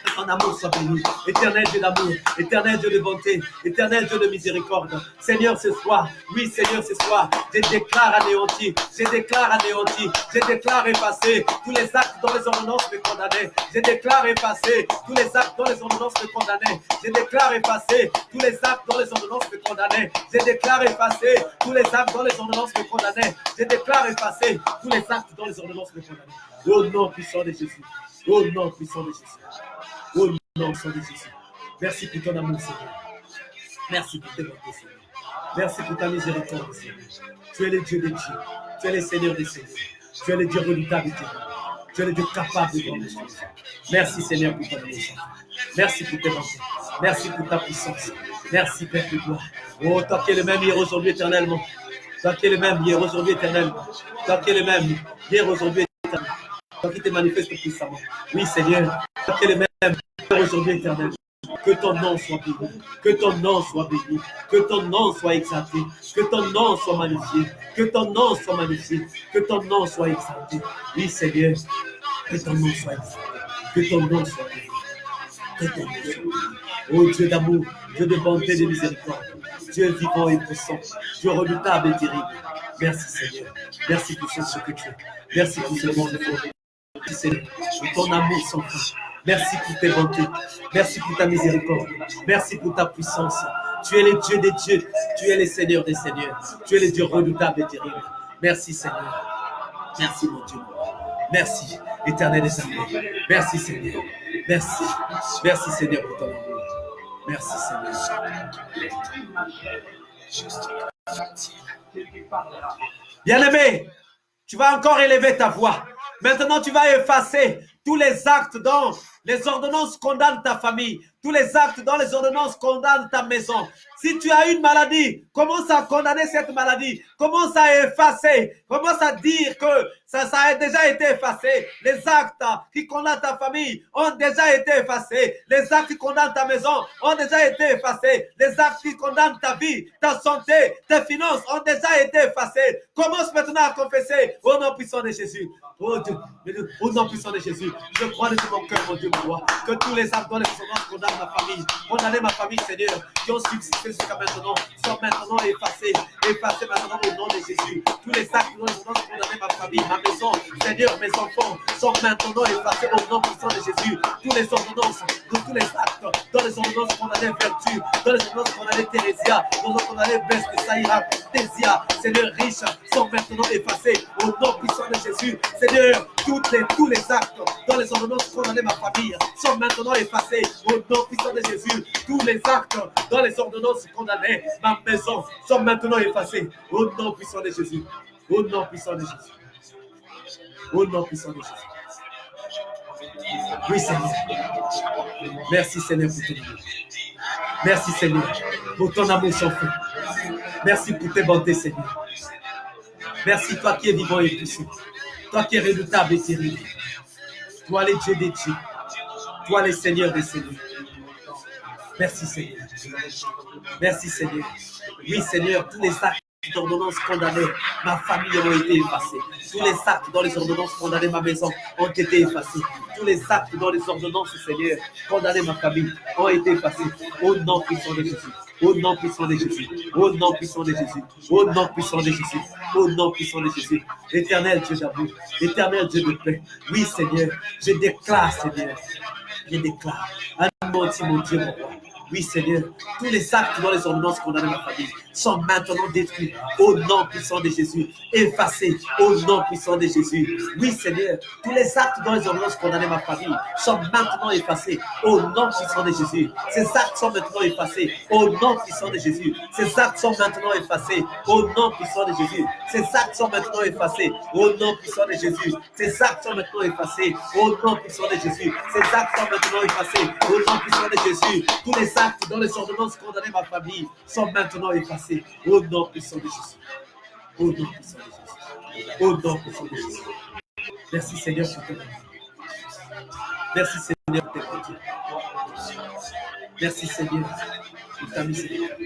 Que ton amour soit béni. Éternel Dieu d'amour, éternel Dieu de bonté, éternel Dieu de miséricorde. Seigneur, ce soir, oui Seigneur, ce soir, je déclare anéanti, je déclare anéanti, je déclare effacer tous les actes dont les ordonnances me condamnaient. Je déclare effacer tous les actes dont les ordonnances me condamnaient. Je déclare effacer tous les actes dont les ordonnances me condamnaient. Je déclare effacer tous les actes dont les ordonnances me condamnaient. Je déclare effacer tous les actes dont les ordonnances me condamnaient. Au nom puissant de Jésus. Au nom puissant de Jésus. Au nom puissant de Jésus. Merci pour ton amour, Seigneur. Merci pour tes bontés, Seigneur. Merci pour ta miséricorde, Seigneur. Tu es le Dieu des dieux. Tu es le Seigneur des seigneurs. Tu es le Dieu redoutable et terrible. Tu es le Dieu capable de grandes choses. Merci, Seigneur, pour ton amour. Merci pour tes bontés. Merci pour ta puissance. Merci, Père de gloire. Oh, toi qui es le même hier, aujourd'hui, éternellement. Toi qui es le même hier, aujourd'hui, éternellement. Toi qui es le même hier, aujourd'hui, éternellement. Toi qui te manifestes puissamment. Oui, Seigneur. Toi qui es le même hier, aujourd'hui, éternellement. Que ton nom soit béni, que ton nom soit béni, que ton nom soit exalté, que ton nom soit magnifié, que ton nom soit magnifié, que ton nom soit exalté. Oui, Seigneur, que ton nom soit exalté, que ton nom soit béni, que ton nom soit béni. Oh Dieu d'amour, Dieu de bonté et de miséricorde, Dieu vivant et puissant, Dieu redoutable et terrible. Merci Seigneur, merci pour ce que tu es, merci pour ce monde de fond. Merci Seigneur, pour ton amour sans fin. Merci pour tes bontés. Merci pour ta miséricorde. Merci pour ta puissance. Tu es le Dieu des dieux. Tu es le Seigneur des seigneurs. Tu es le Dieu redoutable et terrible. Merci Seigneur. Merci mon Dieu. Merci éternel des armées. Merci Seigneur. Merci. Merci Seigneur pour ton amour. Merci Seigneur. Bien-aimé, tu vas encore élever ta voix. Maintenant, tu vas effacer tous les actes dont les ordonnances condamnent ta famille, tous les actes dont les ordonnances condamnent ta maison. Si tu as une maladie, commence à condamner cette maladie. Commence à effacer. Commence à dire que ça a déjà été effacé. Les actes qui condamnent ta famille ont déjà été effacés. Les actes qui condamnent ta maison ont déjà été effacés. Les actes qui condamnent ta vie, ta santé, tes finances ont déjà été effacés. Commence maintenant à confesser au nom puissant de Jésus. Oh Dieu, au nom puissant de Jésus, je crois de tout mon cœur, mon Dieu. roi. Que tous les actes dans les ordonnances condamnent ma famille. Condamner ma famille, Seigneur, qui ont subsisté jusqu'à maintenant, sont maintenant effacés. Effacés maintenant au nom de Jésus. Tous les actes dans les ordonnances condamner ma famille, ma maison, Seigneur, mes enfants, sont maintenant effacés au nom puissant de Jésus. Tous les ordonnances, tous les actes dans les ordonnances condamner vertu, dans les ordonnances condamner Thérésia, dans les ordonnances condamner Best, Saïra, Tésia, Seigneur, riche, sont maintenant effacés au nom puissant de Jésus. Seigneur, tous les actes dans les ordonnances condamner ma famille sont maintenant effacés au nom puissant de Jésus. Tous les actes dans les ordonnances condamner ma maison sont maintenant effacés au nom puissant de Jésus. Au nom puissant de Jésus. Au nom puissant de Jésus. Oui, Seigneur. Merci, Seigneur, pour ton amour. Merci, Seigneur, pour ton amour sans fin. Merci pour tes bontés, Seigneur. Merci, toi qui es vivant et puissant. Toi qui es redoutable et terrible. Toi, les dieux des dieux. Toi, les seigneurs des seigneurs. Merci, Seigneur. Merci, Seigneur. Oui, Seigneur, tous les actes d'ordonnance condamnées, ma famille ont été effacés. Tous les actes dans les ordonnances condamnées, ma maison ont été effacés. Tous les actes dans les ordonnances, Seigneur, condamnées, ma famille ont été effacés. Au nom puissant de Jésus. Au nom puissant de Jésus. Au nom puissant de Jésus. Au nom puissant de Jésus. Au nom puissant de Jésus. Éternel Dieu d'amour. Éternel Dieu de paix. Oui, Seigneur, je déclare, Seigneur. Je déclare. Anéantis mon Dieu, mon roi. Oui, Seigneur, tous les actes dans les ordonnances condamnées ma famille sont maintenant détruits au nom puissant de Jésus, effacés au nom puissant de Jésus. Oui, Seigneur, tous les actes dans les ordonnances condamnées ma famille sont maintenant effacés au nom puissant de Jésus. Ces actes sont maintenant effacés au nom puissant de Jésus. Ces actes sont maintenant effacés au nom puissant de Jésus. Ces actes sont maintenant effacés au nom puissant de Jésus. Ces actes sont maintenant effacés au nom puissant de Jésus. Ces actes sont maintenant effacés au nom puissant de Jésus. Tous les actes dans les ordonnances condamnées ma famille sont maintenant effacés au nom puissant de Jésus. Au nom puissant de Jésus. Au nom puissant de Jésus. Merci Seigneur pour ton amour. Merci Seigneur pour tes côtés. Merci Seigneur pour ta miséricorde.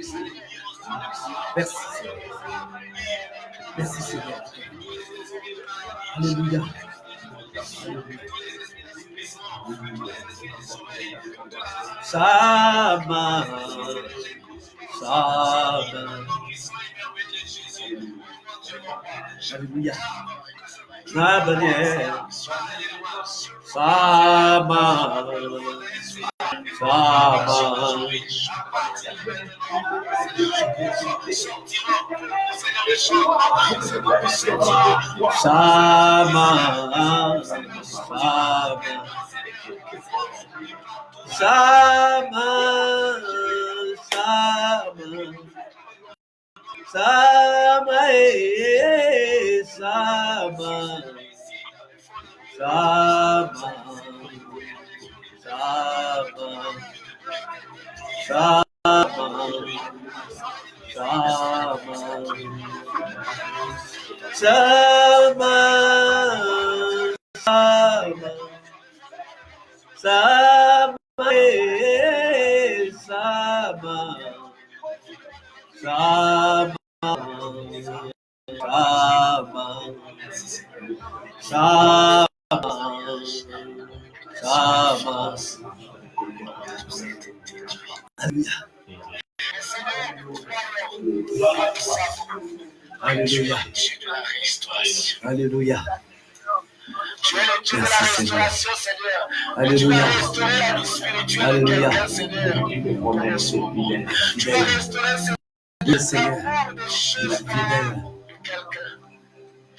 Merci Seigneur. Merci Seigneur. Alléluia. Shama, Shama. Alléluia. Shama, Alléluia. Alléluia. Tu es le Dieu de la restauration, Seigneur. Alléluia. Tu vas restaurer la vie spirituelle Alléluia. de quelqu'un, Seigneur. Tu vas restaurer Le Seigneur, des choses fidèle. de quelqu'un.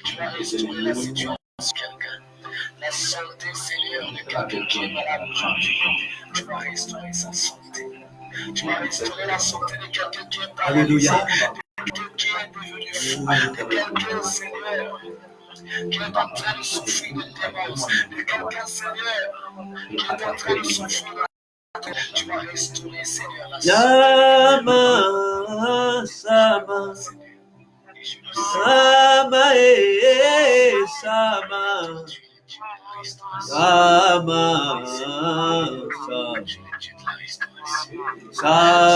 Tu vas restaurer la situation de quelqu'un. La santé, Seigneur, de quelqu'un qui est malade aujourd'hui. Tu vas restaurer sa santé. Tu vas restaurer la santé de quelqu'un qui est paralysé. Alléluia. De quelqu'un qui est devenu fou. De quelqu'un, Seigneur, qui est en train de souffrir de démence. De quelqu'un, Seigneur, qui est en train de souffrir de... Tu vas restaurer, Seigneur, la santé. Shama, Shama, Shama, Shama, Shama,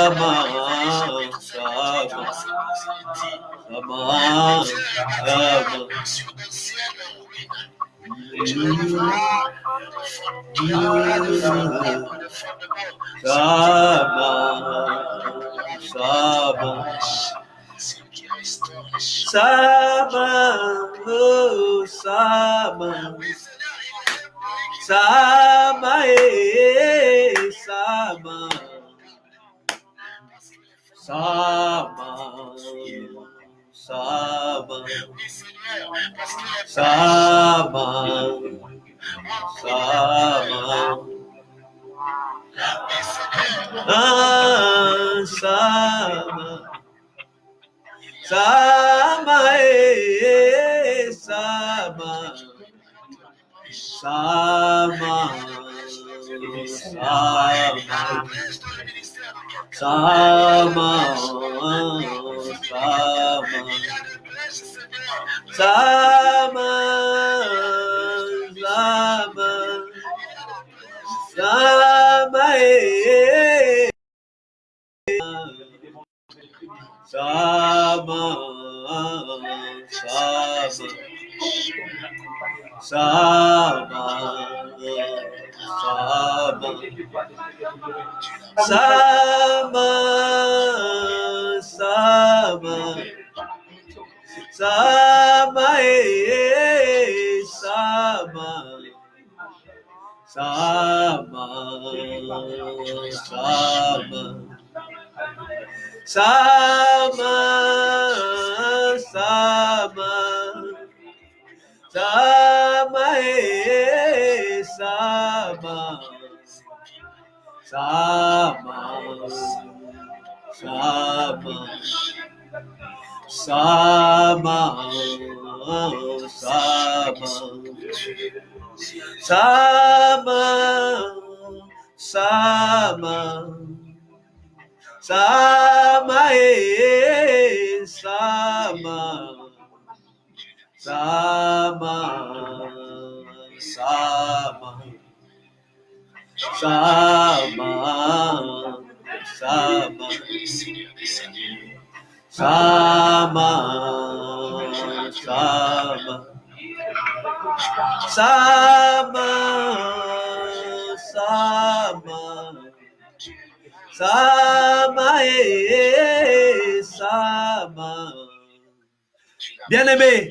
Bien-aimé,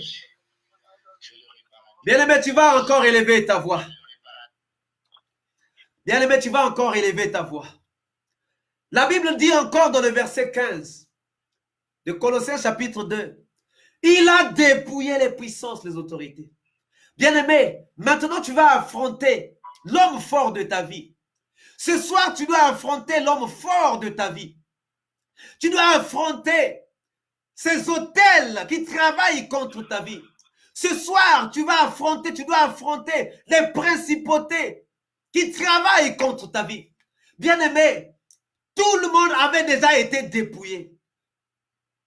bien-aimé, tu vas encore élever ta voix. Bien-aimé, tu vas encore élever ta voix. La Bible dit encore dans le verset 15 de Colossiens chapitre 2, il a dépouillé les puissances, les autorités. Bien-aimé, maintenant tu vas affronter l'homme fort de ta vie. Ce soir, tu dois affronter l'homme fort de ta vie. Tu dois affronter ces autels qui travaillent contre ta vie. Ce soir, tu dois affronter les principautés qui travaillent contre ta vie. Bien-aimé, tout le monde avait déjà été dépouillé.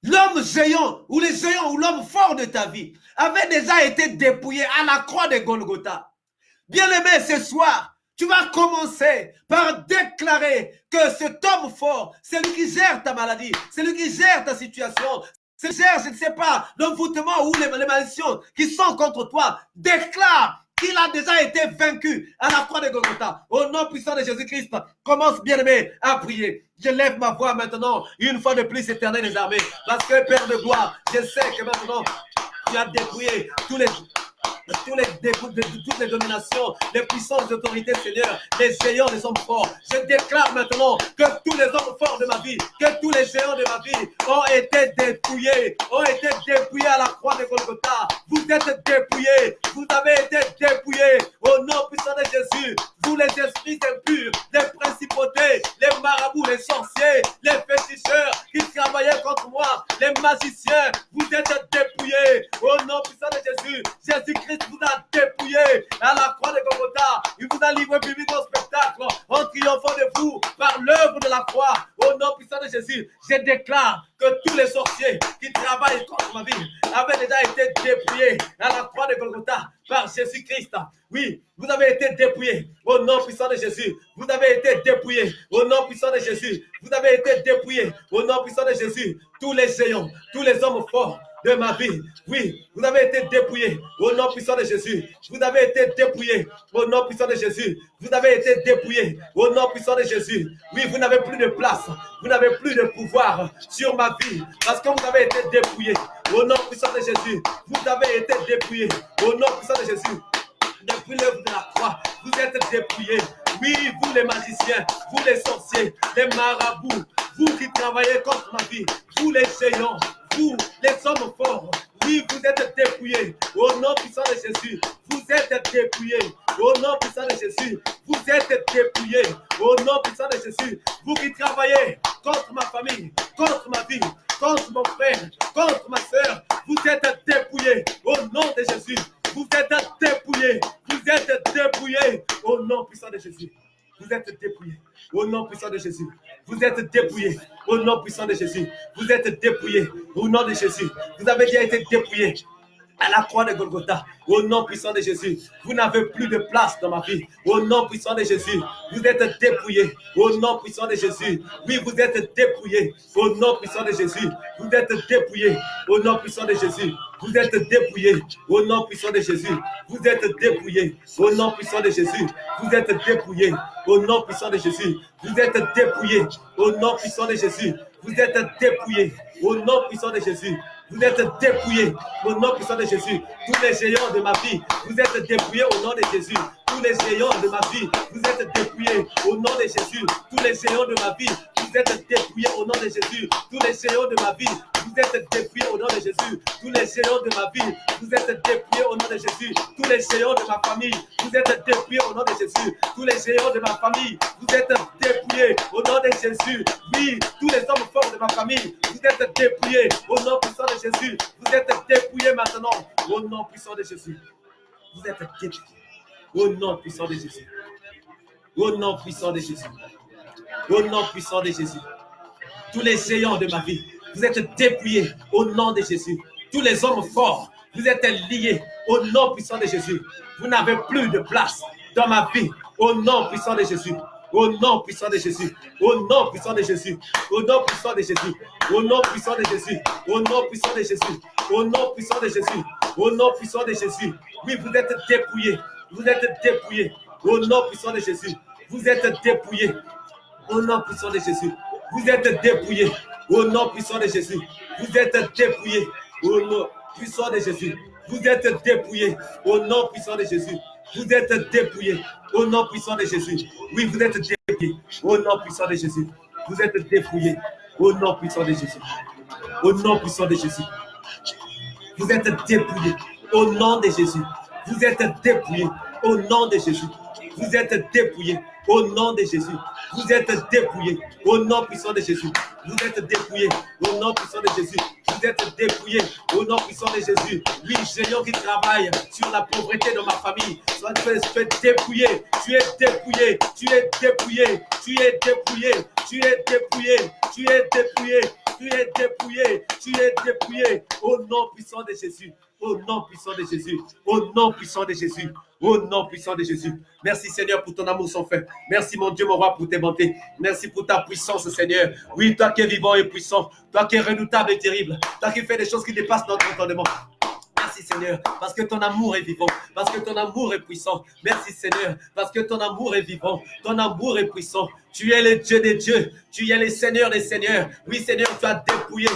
L'homme géant ou les géants ou l'homme fort de ta vie avait déjà été dépouillé à la croix de Golgotha. Bien-aimé, ce soir, tu vas commencer par déclarer que cet homme fort, c'est lui qui gère ta maladie, c'est lui qui gère ta situation, c'est lui qui gère, je ne sais pas, l'envoûtement ou les malédictions qui sont contre toi. Déclare qu'il a déjà été vaincu à la croix de Golgotha. Au nom puissant de Jésus-Christ, commence, bien-aimé, à prier. Je lève ma voix maintenant, une fois de plus, Éternel des armées, parce que Père de gloire, je sais que maintenant, tu as dépouillé toutes les dominations, les puissances, les autorités, Seigneur, les géants, les hommes forts. Je déclare maintenant que tous les hommes forts de ma vie, que tous les géants de ma vie ont été dépouillés à la croix de Golgotha. Vous êtes dépouillés, vous avez été dépouillés au nom puissant de Jésus. Vous les esprits impurs, les principautés, les marabouts, les sorciers, les féticheurs qui travaillaient contre moi, les magiciens, vous êtes dépouillés au nom puissant de Jésus. Jésus-Christ vous a dépouillé à la croix de Golgotha. Il vous a livré public au spectacle en triomphant de vous par l'œuvre de la croix. Au nom puissant de Jésus, je déclare que tous les sorciers qui travaillent contre ma vie avaient déjà été dépouillés à la croix de Golgotha par Jésus-Christ. Oui, vous avez été dépouillés au nom puissant de Jésus. Vous avez été dépouillés au nom puissant de Jésus. Vous avez été dépouillés au nom puissant de Jésus. Tous les géants, tous les hommes forts, de ma vie. Oui, vous avez été dépouillés au nom puissant de Jésus. Vous avez été dépouillés au nom puissant de Jésus. Vous avez été dépouillés au nom puissant de Jésus. Oui, vous n'avez plus de place. Vous n'avez plus de pouvoir sur ma vie parce que vous avez été dépouillés au nom puissant de Jésus. Vous avez été dépouillés au nom puissant de Jésus. Depuis l'œuvre de la croix, vous êtes dépouillés. Oui, vous les magiciens, vous les sorciers, les marabouts, vous qui travaillez contre ma vie, vous les géants, vous les hommes forts, oui, vous êtes dépouillés au nom puissant de Jésus. Vous êtes dépouillés au nom puissant de Jésus. Vous êtes dépouillés au nom puissant de Jésus. Vous qui travaillez contre ma famille, contre ma vie, contre mon frère, contre ma soeur, vous êtes dépouillés au nom de Jésus. Vous êtes dépouillés. Vous êtes dépouillés au nom puissant de Jésus. Vous êtes dépouillés au nom puissant de Jésus. Vous êtes dépouillés au nom puissant de Jésus. Vous êtes dépouillés au nom de Jésus. Vous avez déjà été dépouillés à la croix de Golgotha, au nom puissant de Jésus. Vous n'avez plus de place dans ma vie. Au nom puissant de Jésus, vous êtes dépouillés. Au nom puissant de Jésus, oui, vous êtes dépouillés. Au nom puissant de Jésus, vous êtes dépouillés. Au nom puissant de Jésus, vous êtes dépouillés. Au nom puissant de Jésus, vous êtes dépouillés. Au nom puissant de Jésus, vous êtes dépouillés. Au nom puissant de Jésus, vous êtes dépouillés. Au nom puissant de Jésus, vous êtes dépouillés. Au nom puissant de Jésus, vous êtes dépouillés au nom puissant de Jésus. Tous les géants de ma vie, vous êtes dépouillés au nom de Jésus. Tous les géants de ma vie, vous êtes dépouillés au nom de Jésus. Tous les géants de ma vie, vous êtes dépouillés au nom de Jésus. Tous les géants de ma vie, vous êtes dépouillés au nom de Jésus. Tous les géants de ma vie, vous êtes dépouillés au nom de Jésus. Tous les géants de ma famille, vous êtes dépouillés au nom de Jésus. Tous les géants de ma famille, vous êtes dépouillés au nom de Jésus. Oui, tous les hommes forts de ma famille, vous êtes dépouillés au nom puissant de Jésus. Vous êtes dépouillés maintenant au nom puissant de Jésus. Vous êtes dépouillés au nom puissant de Jésus. Au nom puissant de Jésus. Au nom puissant de Jésus. Tous les géants de ma vie, vous êtes dépouillés au nom de Jésus. Tous les hommes forts, vous êtes liés au nom puissant de Jésus. Vous n'avez plus de place dans ma vie au nom puissant de Jésus. Au nom puissant de Jésus. Au nom puissant de Jésus. Au nom puissant de Jésus. Au nom puissant de Jésus. Au nom puissant de Jésus. Au nom puissant de Jésus. Au nom puissant de Jésus. Oui, vous êtes dépouillés. Vous êtes dépouillés. Au nom puissant de Jésus. Vous êtes dépouillés. Au nom puissant de Jésus. Vous êtes dépouillés. Au nom puissant de Jésus. Vous êtes dépouillés. Au nom puissant de Jésus. Vous êtes dépouillés. Au nom puissant de Jésus. Vous êtes dépouillés au nom puissant de Jésus. Oui, vous êtes dépouillés au nom puissant de Jésus. Vous êtes dépouillés au nom puissant de Jésus. Au nom puissant de Jésus. Vous êtes dépouillés au nom de Jésus. Vous êtes dépouillés au nom de Jésus. Vous êtes dépouillés au nom de Jésus. Vous êtes dépouillés au nom puissant de Jésus. Vous êtes dépouillés au nom puissant de Jésus. Vous êtes dépouillés au nom puissant de Jésus. Oui, géant qui travaille sur la pauvreté de ma famille. Tu es dépouillé. Tu es dépouillé. Tu es dépouillé. Tu es dépouillé. Tu es dépouillé. Tu es dépouillé. Tu es dépouillé. Tu es dépouillé au nom puissant de Jésus. Au nom puissant de Jésus. Au nom puissant de Jésus. Au nom puissant de Jésus. Merci Seigneur pour ton amour sans fin. Merci mon Dieu, mon roi, pour tes bontés. Merci pour ta puissance Seigneur. Oui, toi qui es vivant et puissant. Toi qui es redoutable et terrible. Toi qui fais des choses qui dépassent notre entendement. Merci Seigneur, parce que ton amour est vivant, parce que ton amour est puissant. Merci Seigneur, parce que ton amour est vivant, ton amour est puissant. Tu es le Dieu des dieux, tu es le Seigneur des seigneurs. Oui Seigneur, tu as dépouillé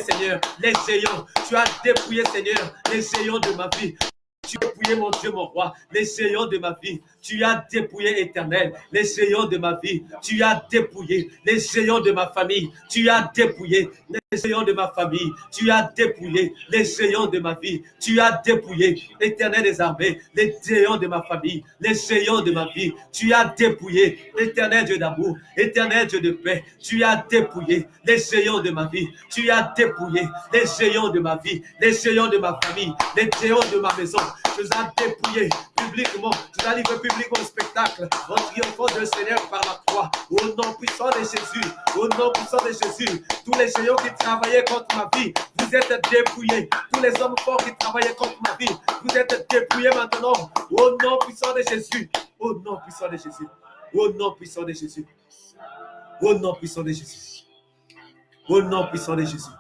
Seigneur les géants. Tu as dépouillé Seigneur les géants de ma vie. Tu as dépouillé mon Dieu, mon roi, les géants de ma vie. Tu as dépouillé Éternel, les géants de ma vie. Tu as dépouillé les géants de ma famille. Tu as dépouillé les géants de ma famille. Tu as dépouillé les géants de ma vie. Tu as dépouillé, Éternel des armées, les géants de ma famille, les géants de ma vie. Tu as dépouillé, Éternel Dieu d'amour, Éternel Dieu de paix. Tu as dépouillé les géants de ma vie. Tu as dépouillé les géants de ma vie, les géants de ma famille, les géants de ma maison. Tu les as dépouillés publiquement. Tu les as livrés publiquement au spectacle en triomphant de Seigneur par la croix. Au nom puissant de Jésus, au nom puissant de Jésus, tous les géants qui travaillaient contre ma vie, vous êtes dépouillés. Tous les hommes forts qui travaillaient contre ma vie, vous êtes dépouillés maintenant. Au nom puissant de Jésus, au nom puissant de Jésus, au nom puissant de Jésus, au nom puissant de Jésus, au nom puissant de Jésus,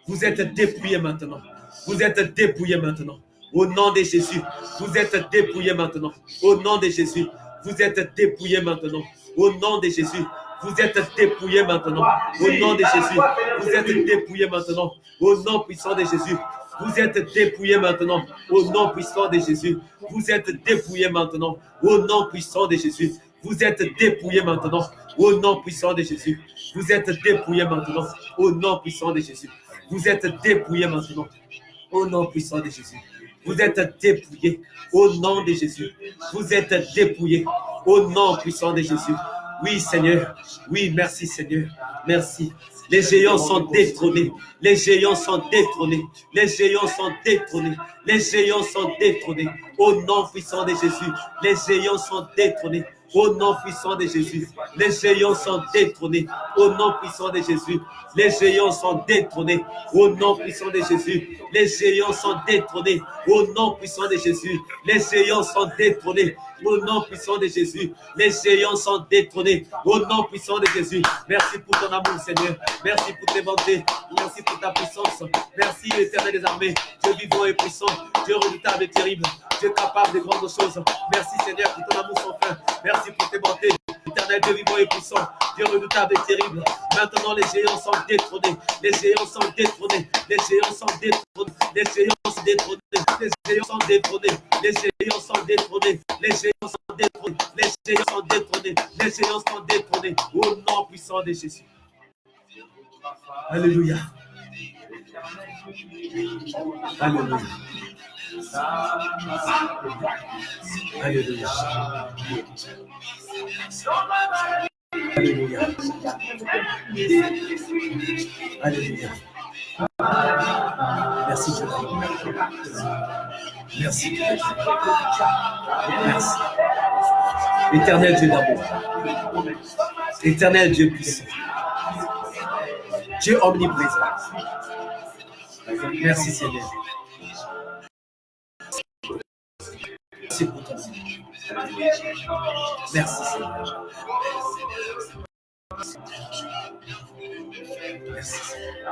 Vous êtes dépouillés maintenant. Vous êtes dépouillés maintenant. Au nom de Jésus, vous êtes dépouillés maintenant. Au nom de Jésus, vous êtes dépouillés maintenant. Au nom de Jésus, vous êtes dépouillés maintenant. Au nom de Jésus, vous êtes dépouillés maintenant. Au nom puissant de Jésus, vous êtes dépouillés maintenant. Au nom puissant de Jésus, vous êtes dépouillés maintenant. Au nom puissant de Jésus, vous êtes dépouillés maintenant. Au nom puissant de Jésus, vous êtes dépouillés maintenant. Au nom puissant de Jésus, vous êtes dépouillés maintenant. Au nom puissant de Jésus, vous êtes dépouillés. Au nom de Jésus, vous êtes dépouillés. Au nom puissant de Jésus. Oui, Seigneur. Oui, merci, Seigneur. Merci. Les géants sont détrônés. Les géants sont détrônés. Les géants sont détrônés. Les géants sont détrônés. Au nom puissant de Jésus, les géants sont détrônés. Au nom puissant de Jésus, les géants sont détrônés. Au nom puissant de Jésus, les géants sont détrônés. Au nom puissant de Jésus, les géants sont détrônés. Au nom puissant de Jésus, les géants sont détrônés. Au nom puissant de Jésus, les géants sont détrônés. Au nom puissant de Jésus, merci pour ton amour, Seigneur. Merci pour tes bontés. Merci pour ta puissance. Merci, l'Éternel des armées. Dieu vivant et puissant. Dieu redoutable et terrible. Dieu capable de grandes choses. Merci, Seigneur, pour ton amour sans fin. Merci pour tes bontés. Éternel, Dieu vivant et puissant. Dieu redoutable et terrible. Maintenant, les géants sont détrônés. Les géants sont détrônés. Les géants sont détrônés. Les géants sont détrônés. Les géants sont détrônés. Les géants sont détrônés. Les géants sont détrônés. Les géants sont détrônés. Les géants sont détrônés. Au nom puissant de Jésus. Alléluia. Alléluia. Alléluia. Alléluia. Alléluia. Merci Dieu. Merci. Merci. Éternel Dieu d'amour. Éternel Dieu puissant. Dieu omniprésent. Merci Seigneur. Merci pour ton amour. Merci Seigneur. Merci Seigneur.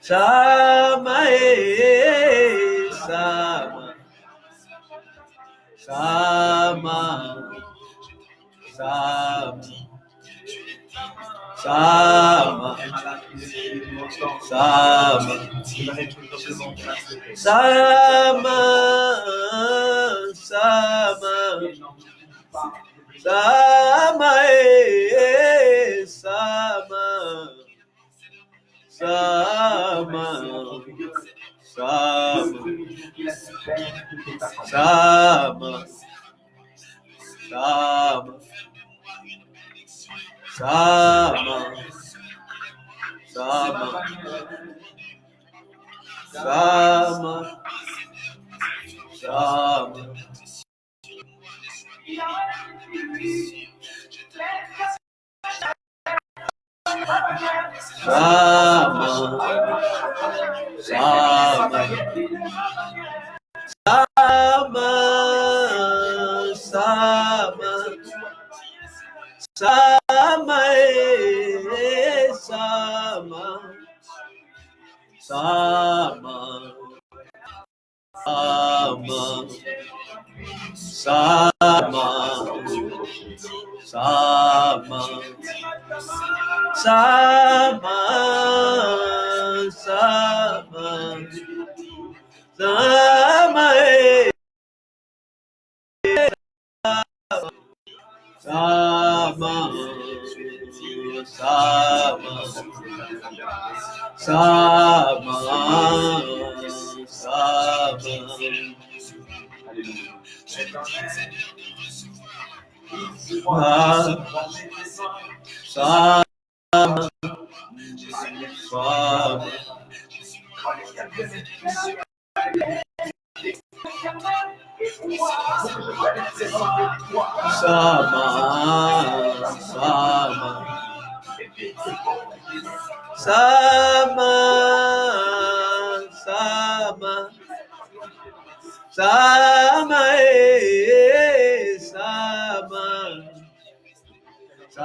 Sama sama sama sama sama sama sama sama sama sama sama sama sama sama sama sama sama sama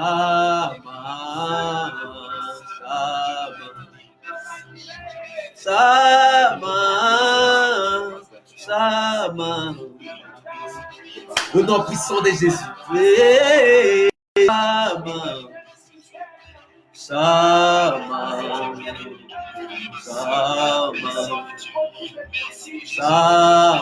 Shama. Au nom puissant de Jésus. Shama.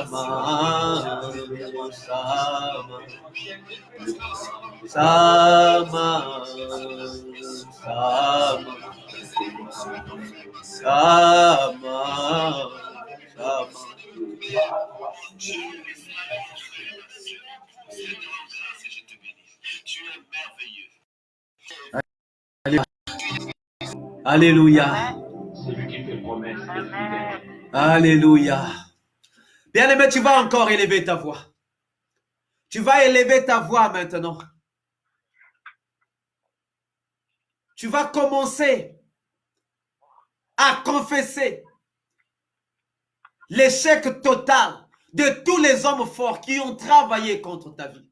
Alléluia. Alléluia. Bien-aimé, tu vas encore élever ta voix. Tu vas élever ta voix maintenant. Tu vas commencer à confesser l'échec total de tous les hommes forts qui ont travaillé contre ta vie.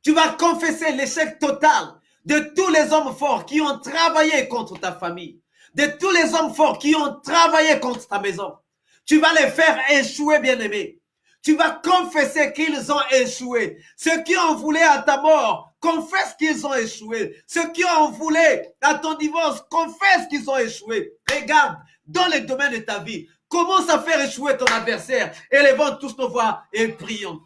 Tu vas confesser l'échec total de tous les hommes forts qui ont travaillé contre ta famille, de tous les hommes forts qui ont travaillé contre ta maison. Tu vas les faire échouer, bien-aimé. Tu vas confesser qu'ils ont échoué. Ceux qui ont voulu à ta mort, confesse qu'ils ont échoué. Ceux qui ont voulu à ton divorce, confesse qu'ils ont échoué. Regarde, dans les domaines de ta vie, commence à faire échouer ton adversaire. Élevons tous nos voix et prions.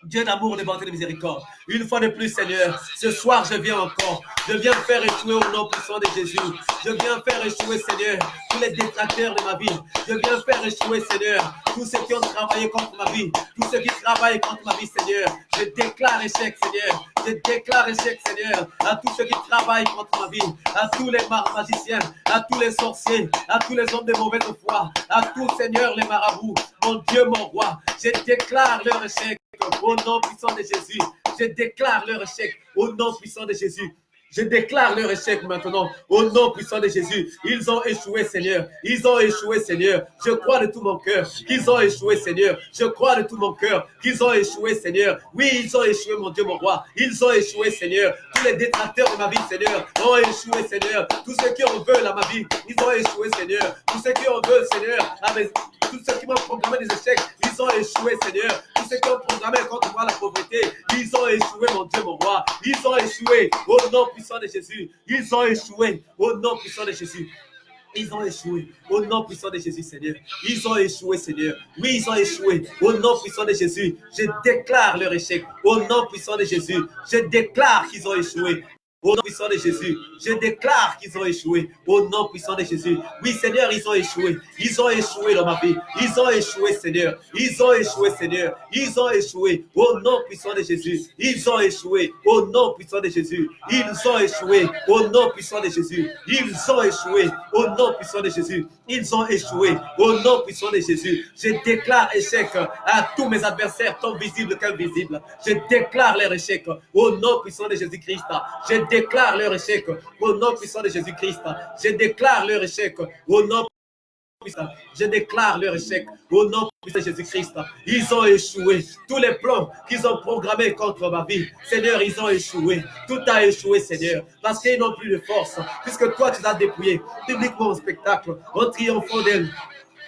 Dieu d'amour, de bonté, de miséricorde. Une fois de plus, Seigneur, ce soir, je viens encore. Je viens faire échouer au nom puissant de Jésus. Je viens faire échouer, Seigneur, tous les détracteurs de ma vie. Je viens faire échouer, Seigneur, tous ceux qui ont travaillé contre ma vie. Tous ceux qui travaillent contre ma vie, Seigneur. Je déclare échec, Seigneur. Je déclare échec, Seigneur, à tous ceux qui travaillent contre ma vie. À tous les magiciens, à tous les sorciers, à tous les hommes de mauvaise foi. À tous, Seigneur, les marabouts. Mon Dieu, mon roi, je déclare leur échec. Au nom puissant de Jésus, je déclare leur échec. Au nom puissant de Jésus, je déclare leur échec maintenant. Au nom puissant de Jésus, ils ont échoué, Seigneur. Ils ont échoué, Seigneur. Je crois de tout mon cœur qu'ils ont échoué, Seigneur. Je crois de tout mon cœur qu'ils ont échoué, Seigneur. Oui, ils ont échoué, mon Dieu, mon roi. Ils ont échoué, Seigneur. Tous les détracteurs de ma vie, Seigneur, ont échoué, Seigneur. Tous ceux qui en veulent à ma vie, ils ont échoué, Seigneur. Tous ceux qui en veulent, Seigneur, tous ceux qui m'ont programmé des échecs, ils ont échoué, Seigneur. Tous ceux qui ont programmé contre moi la pauvreté, ils ont échoué, mon Dieu, mon roi. Ils ont échoué au nom puissant de Jésus. Ils ont échoué au nom puissant de Jésus. Ils ont échoué au nom puissant de Jésus, Seigneur. Ils ont échoué, Seigneur. Oui, ils ont échoué au nom puissant de Jésus. Je déclare leur échec au nom puissant de Jésus. Je déclare qu'ils ont échoué. Au nom puissant de Jésus, je déclare qu'ils ont échoué. Au nom puissant de Jésus. Oui, Seigneur, ils ont échoué. Ils ont échoué dans ma vie. Ils ont échoué, Seigneur. Ils ont échoué, Seigneur. Ils ont échoué. Au nom puissant de Jésus. Ils ont échoué. Au nom puissant de Jésus. Ils ont échoué. Au nom puissant de Jésus. Ils ont échoué. Au nom puissant de Jésus. Ils ont échoué. Au nom puissant de Jésus. Je déclare échec à tous mes adversaires, tant visibles qu'invisibles. Je déclare leur échec. Au nom puissant de Jésus-Christ. Je déclare leur échec au nom puissant de Jésus-Christ. Je déclare leur échec au nom puissant. Je déclare leur échec au nom puissant de Jésus-Christ. Ils ont échoué. Tous les plans qu'ils ont programmés contre ma vie, Seigneur, ils ont échoué. Tout a échoué, Seigneur, parce qu'ils n'ont plus de force. Puisque toi, tu as dépouillé publiquement au spectacle en triomphant d'elle.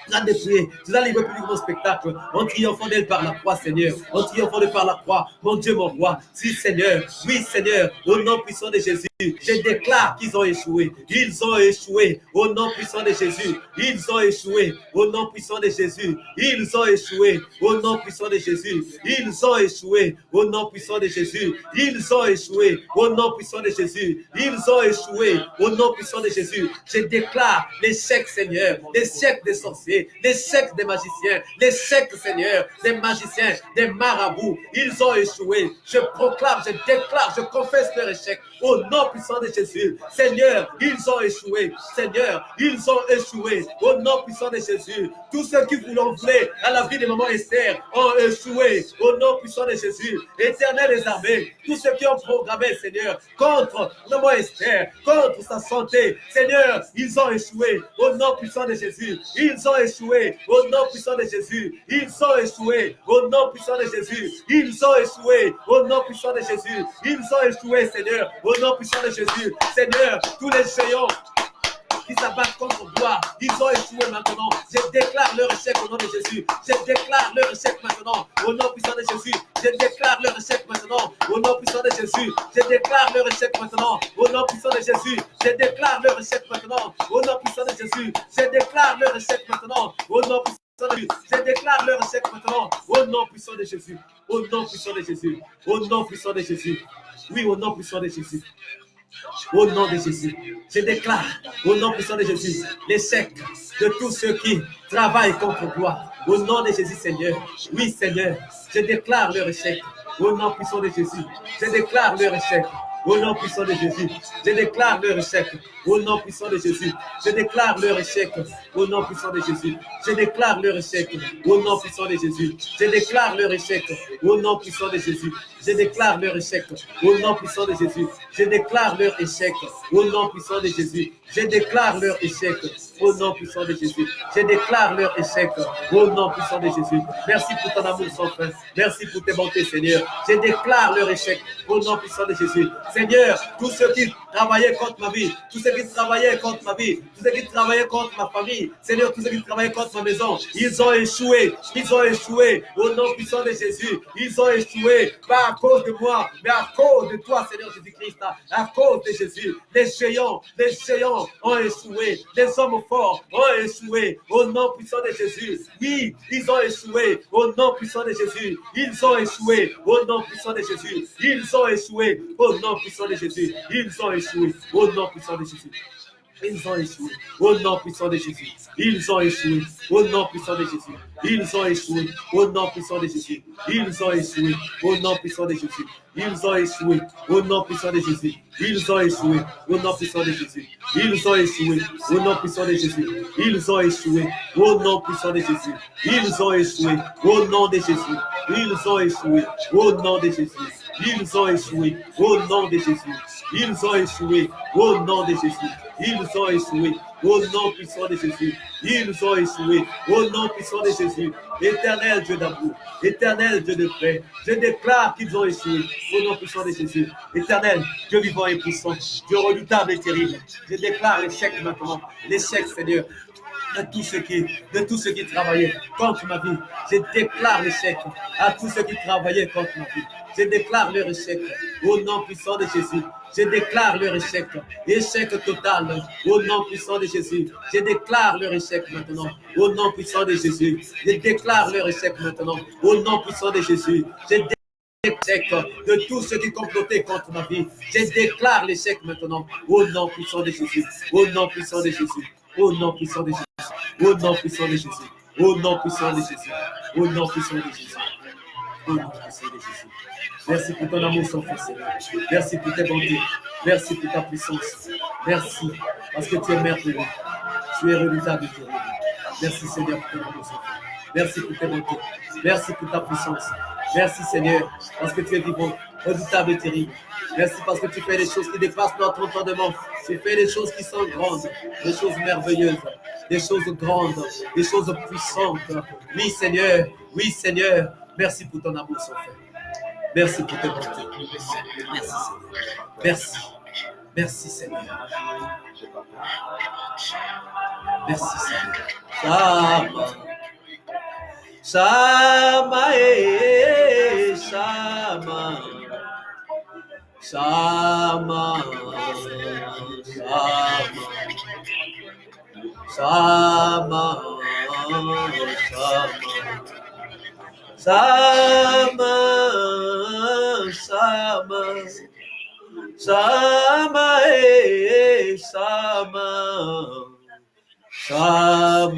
Tu as dépouillé, tu as livré publiquement au spectacle en triomphant d'elle par la croix, Seigneur. En triomphant d'elle par la croix, mon Dieu, mon roi. Si, Seigneur, oui, Seigneur, au nom puissant de Jésus, je déclare qu'ils ont échoué. Ils ont échoué au nom puissant de Jésus. Ils ont échoué au nom puissant de Jésus. Ils ont échoué au nom puissant de Jésus. Ils ont échoué au nom puissant de Jésus. Ils ont échoué au nom puissant de Jésus. Ils ont échoué au nom puissant de Jésus. Je déclare l'échec, Seigneur, l'échec des sorciers, l'échec des magiciens, l'échec, Seigneur, des magiciens, des marabouts. Ils ont échoué. Je proclame, je déclare, je confesse leur échec au nom puissant de Jésus. Seigneur, ils ont échoué. Seigneur, ils ont échoué. Au nom puissant de Jésus. Tous ceux qui voulaient à la vie de maman Esther ont échoué. Au nom puissant de Jésus. Éternel des armées, tous ceux qui ont programmé, Seigneur, contre maman Esther, contre sa santé, Seigneur, ils ont échoué. Au nom puissant de Jésus. Ils ont échoué. Au nom puissant de Jésus. Ils ont échoué. Au nom puissant de Jésus. Ils ont échoué. Au nom puissant de Jésus. Ils ont échoué, Seigneur. Au nom puissant de Jésus. Seigneur, tous les géants qui s'abattent contre toi, ils ont échoué maintenant. Je déclare leur échec au nom de Jésus. Je déclare leur échec maintenant au nom puissant de Jésus. Je déclare leur échec maintenant au nom puissant de Jésus. Je déclare leur échec maintenant au nom puissant de Jésus. Je déclare leur échec maintenant au nom puissant de Jésus. Je déclare leur échec maintenant au nom puissant de Jésus. Je déclare leur échec maintenant au nom puissant de Jésus. Au nom puissant de Jésus. Au nom puissant de Jésus. Oui, au nom puissant de Jésus. Au nom de Jésus, je déclare au nom puissant de Jésus l'échec de tous ceux qui travaillent contre toi. Au nom de Jésus, Seigneur. Oui, Seigneur, je déclare leur échec. Au nom puissant de Jésus, je déclare leur échec. Au nom puissant de Jésus, je déclare leur échec. Au nom puissant de Jésus, je déclare leur échec. Au nom puissant de Jésus, je déclare leur échec. Au nom puissant de Jésus, je déclare leur échec. Au nom puissant de Jésus, je déclare leur échec. Au nom puissant de Jésus, je déclare leur échec. Au nom puissant de Jésus, je déclare leur échec. Au nom puissant de Jésus, je déclare leur échec. Au nom puissant de Jésus, merci pour ton amour sans fin. Merci pour tes bontés, Seigneur. Je déclare leur échec. Au nom puissant de Jésus, Seigneur, tous ceux qui travaillaient contre ma vie, tous ceux qui travaillaient contre ma vie, tous ceux qui travaillaient contre ma famille, Seigneur, tous ceux qui travaillaient contre ma maison, ils ont échoué. Ils ont échoué. Au nom puissant de Jésus, ils ont échoué. Pas à cause de moi, mais à cause de toi, Seigneur Jésus-Christ. À cause de Jésus, les géants ont échoué. Les hommes forts ont échoué. Au nom puissant de Jésus, oui, ils ont échoué. Au nom puissant de Jésus, ils ont échoué. Au nom puissant de Jésus, ils ont échoué. Au nom puissant de Jésus, ils ont échoué. Au nom puissant de Jésus. Ils ont échoué. Au nom puissant de Jésus. Ils ont échoué. Au nom puissant de Jésus. Ils ont échoué. Au nom puissant de Jésus. Ils ont échoué. Au nom puissant de Jésus. Ils ont échoué. Au nom puissant de Jésus. Ils ont échoué. Au nom puissant de Jésus. Ils ont échoué. Au nom puissant de Jésus. Ils ont échoué. Au nom puissant de Jésus. Ils ont échoué. Au nom de Jésus. Ils ont échoué. Au nom de Jésus. Ils ont échoué. Au nom de Jésus. Ils ont échoué. Au nom de Jésus. Ils ont échoué. Au nom puissant de Jésus. Ils ont échoué. Au nom puissant de Jésus. Éternel Dieu d'amour. Éternel Dieu de paix. Je déclare qu'ils ont échoué. Au nom puissant de Jésus. Éternel Dieu vivant et puissant. Dieu redoutable et terrible. Je déclare l'échec maintenant. L'échec, Seigneur. De tous ceux qui travaillaient contre ma vie. Je déclare l'échec à tous ceux qui travaillaient contre ma vie. Je déclare leur échec au nom puissant de Jésus. Je déclare leur échec. Échec total au nom puissant de Jésus. Je déclare leur échec maintenant au nom puissant de Jésus. Je déclare leur échec maintenant au nom puissant de Jésus. Je l'échec de tous ceux qui complotaient contre ma vie. Je déclare l'échec maintenant au nom puissant de Jésus. Au nom puissant de Jésus. Au nom puissant de Jésus. Au nom puissant de Jésus. Au nom puissant de Jésus. Au nom puissant de Jésus. Au nom puissant de Jésus. Merci pour ton amour sans fin, Seigneur. Merci pour tes bontés. Merci pour ta puissance. Merci parce que tu es merveilleux. Tu es redoutable et terrible. Merci, Seigneur, pour ton amour sans fin. Merci pour tes bontés. Merci pour ta puissance. Merci, Seigneur, parce que tu es vivant, redoutable et terrible. Merci parce que tu fais des choses qui dépassent notre entendement. Tu fais des choses qui sont grandes, des choses merveilleuses, des choses grandes, des choses puissantes. Oui, Seigneur. Oui, Seigneur. Merci pour ton amour sans fin. Merci pour tes bontés. Merci, Seigneur. Merci. Merci, Seigneur. Merci, Seigneur. Shama, Shama, Shama, Shama, Shama, Shama, Shama, Shama, Shama, Shama,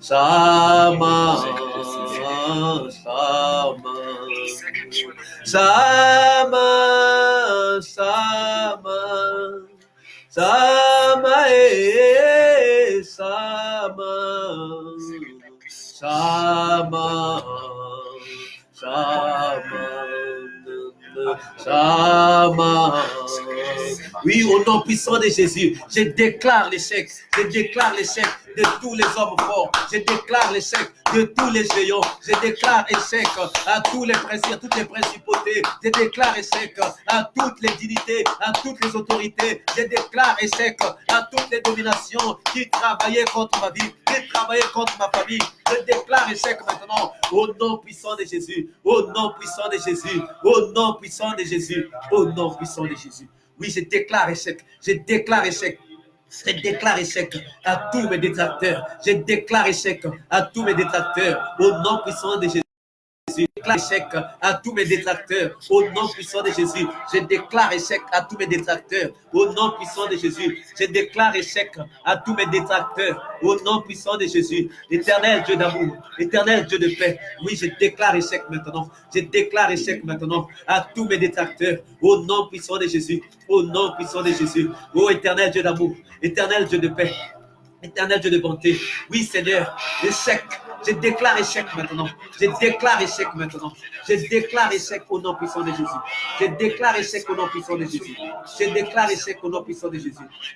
Shama, Shama, Shama, Sama, sama, sama, sama, sama, sama. Oui, au nom puissant de Jésus, je déclare l'échec. Je déclare l'échec de tous les hommes forts. Je déclare l'échec de tous les géants. Je déclare échec à tous les principes, à toutes les principautés. Je déclare échec à toutes les dignités, à toutes les autorités. Je déclare échec à toutes les dominations qui travaillaient contre ma vie, qui travaillaient contre ma famille. Je déclare échec maintenant au nom puissant de Jésus, au nom puissant de Jésus, au nom puissant de Jésus, au nom puissant de Jésus. Oui, je déclare échec, je déclare échec. Je déclare échec à tous mes détracteurs. Je déclare échec à tous mes détracteurs au nom puissant de Jésus. Je déclare échec à tous mes détracteurs au nom puissant de Jésus. Je déclare échec à tous mes détracteurs au nom puissant de Jésus. Je déclare échec à tous mes détracteurs au nom puissant de Jésus. Éternel Dieu d'amour, éternel Dieu de paix. Oui, je déclare échec maintenant. Je déclare échec maintenant à tous mes détracteurs au nom puissant de Jésus. Au nom puissant de Jésus. Ô éternel Dieu d'amour, éternel Dieu de paix, éternel Dieu de bonté. Oui, Seigneur, échec. Je déclare échec maintenant. Je déclare échec maintenant. Je déclare échec au nom puissant de Jésus. Je déclare échec au nom puissant de Jésus. Je déclare échec au nom puissant de Jésus.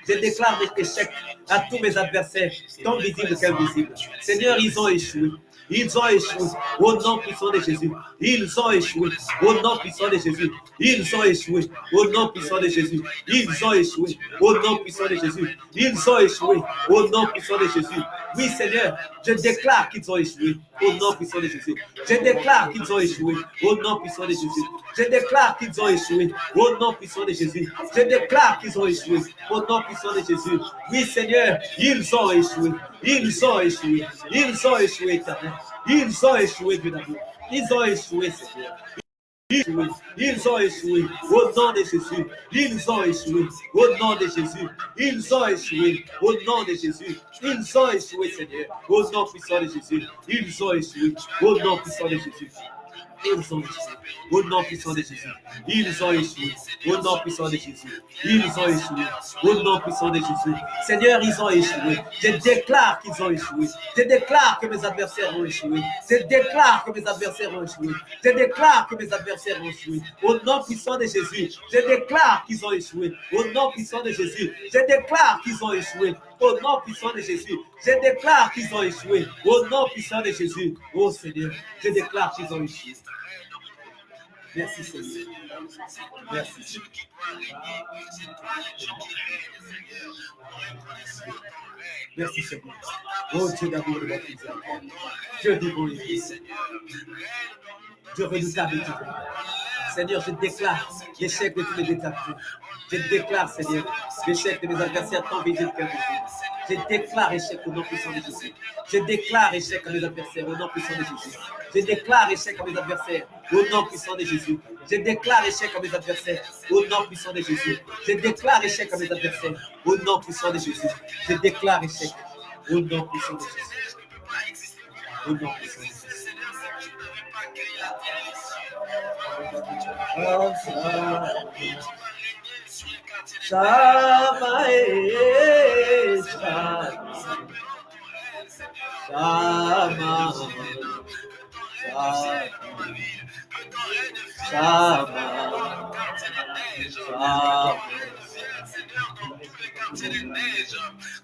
Je déclare échec à tous mes adversaires, tant visibles qu'invisibles. Seigneur, ils ont échoué. Ils ont échoué au nom puissant de Jésus. Ils ont échoué au nom puissant de Jésus. Ils ont échoué au nom puissant de Jésus. Ils ont échoué au nom puissant de Jésus. Ils ont échoué au nom puissant de Jésus. Oui, Seigneur, je déclare qu'ils ont échoué au nom puissant de Jésus. Je déclare qu'ils ont échoué au nom puissant de Jésus. Je déclare qu'ils ont échoué au nom puissant de Jésus. Je déclare qu'ils ont échoué au nom puissant de Jésus. Oui, Seigneur, ils ont échoué. Ils ont échoué. Ils ont échoué, éternel. Ils ont échoué, Dieu d'amour. Ils ont échoué, Seigneur. Ils ont échoué au nom de Jésus. Ils ont échoué au nom de Jésus. Ils ont échoué au nom de Jésus. Ils ont échoué, Seigneur, au nom puissant de Jésus. Ils ont échoué au nom puissant de Jésus. Ils ont échoué au nom puissant de Jésus. Ils ont échoué au nom puissant de Jésus. Ils ont échoué au nom puissant de Jésus. Seigneur, ils ont échoué. Je déclare qu'ils ont échoué. Je déclare que mes adversaires ont échoué. Je déclare que mes adversaires ont échoué. Je déclare que mes adversaires ont échoué. Au nom puissant de Jésus, je déclare qu'ils ont échoué. Au nom puissant de Jésus, je déclare qu'ils ont échoué. Au nom puissant de Jésus, je déclare qu'ils ont échoué. Au nom puissant de Jésus, oh Seigneur, je déclare qu'ils ont échoué. Merci Seigneur. Merci Seigneur. Merci Seigneur. Oh Dieu d'amour et de miséricorde. Dieu vivant et vivant. Dieu redoutable et divin. Seigneur, je déclare l'échec de tous les détracteurs. Je déclare, Seigneur, l'échec de mes adversaires tant visibles qu'invisibles. Je déclare échec au nom puissant de Jésus. Je déclare échec à mes adversaires au nom puissant de Jésus. Je déclare échec à mes adversaires au nom puissant de Jésus. Je déclare échec à mes adversaires au nom puissant de Jésus. Je déclare échec à mes adversaires au nom puissant de Jésus. Je déclare échec au nom puissant de Jésus. Au nom puissant de Jésus.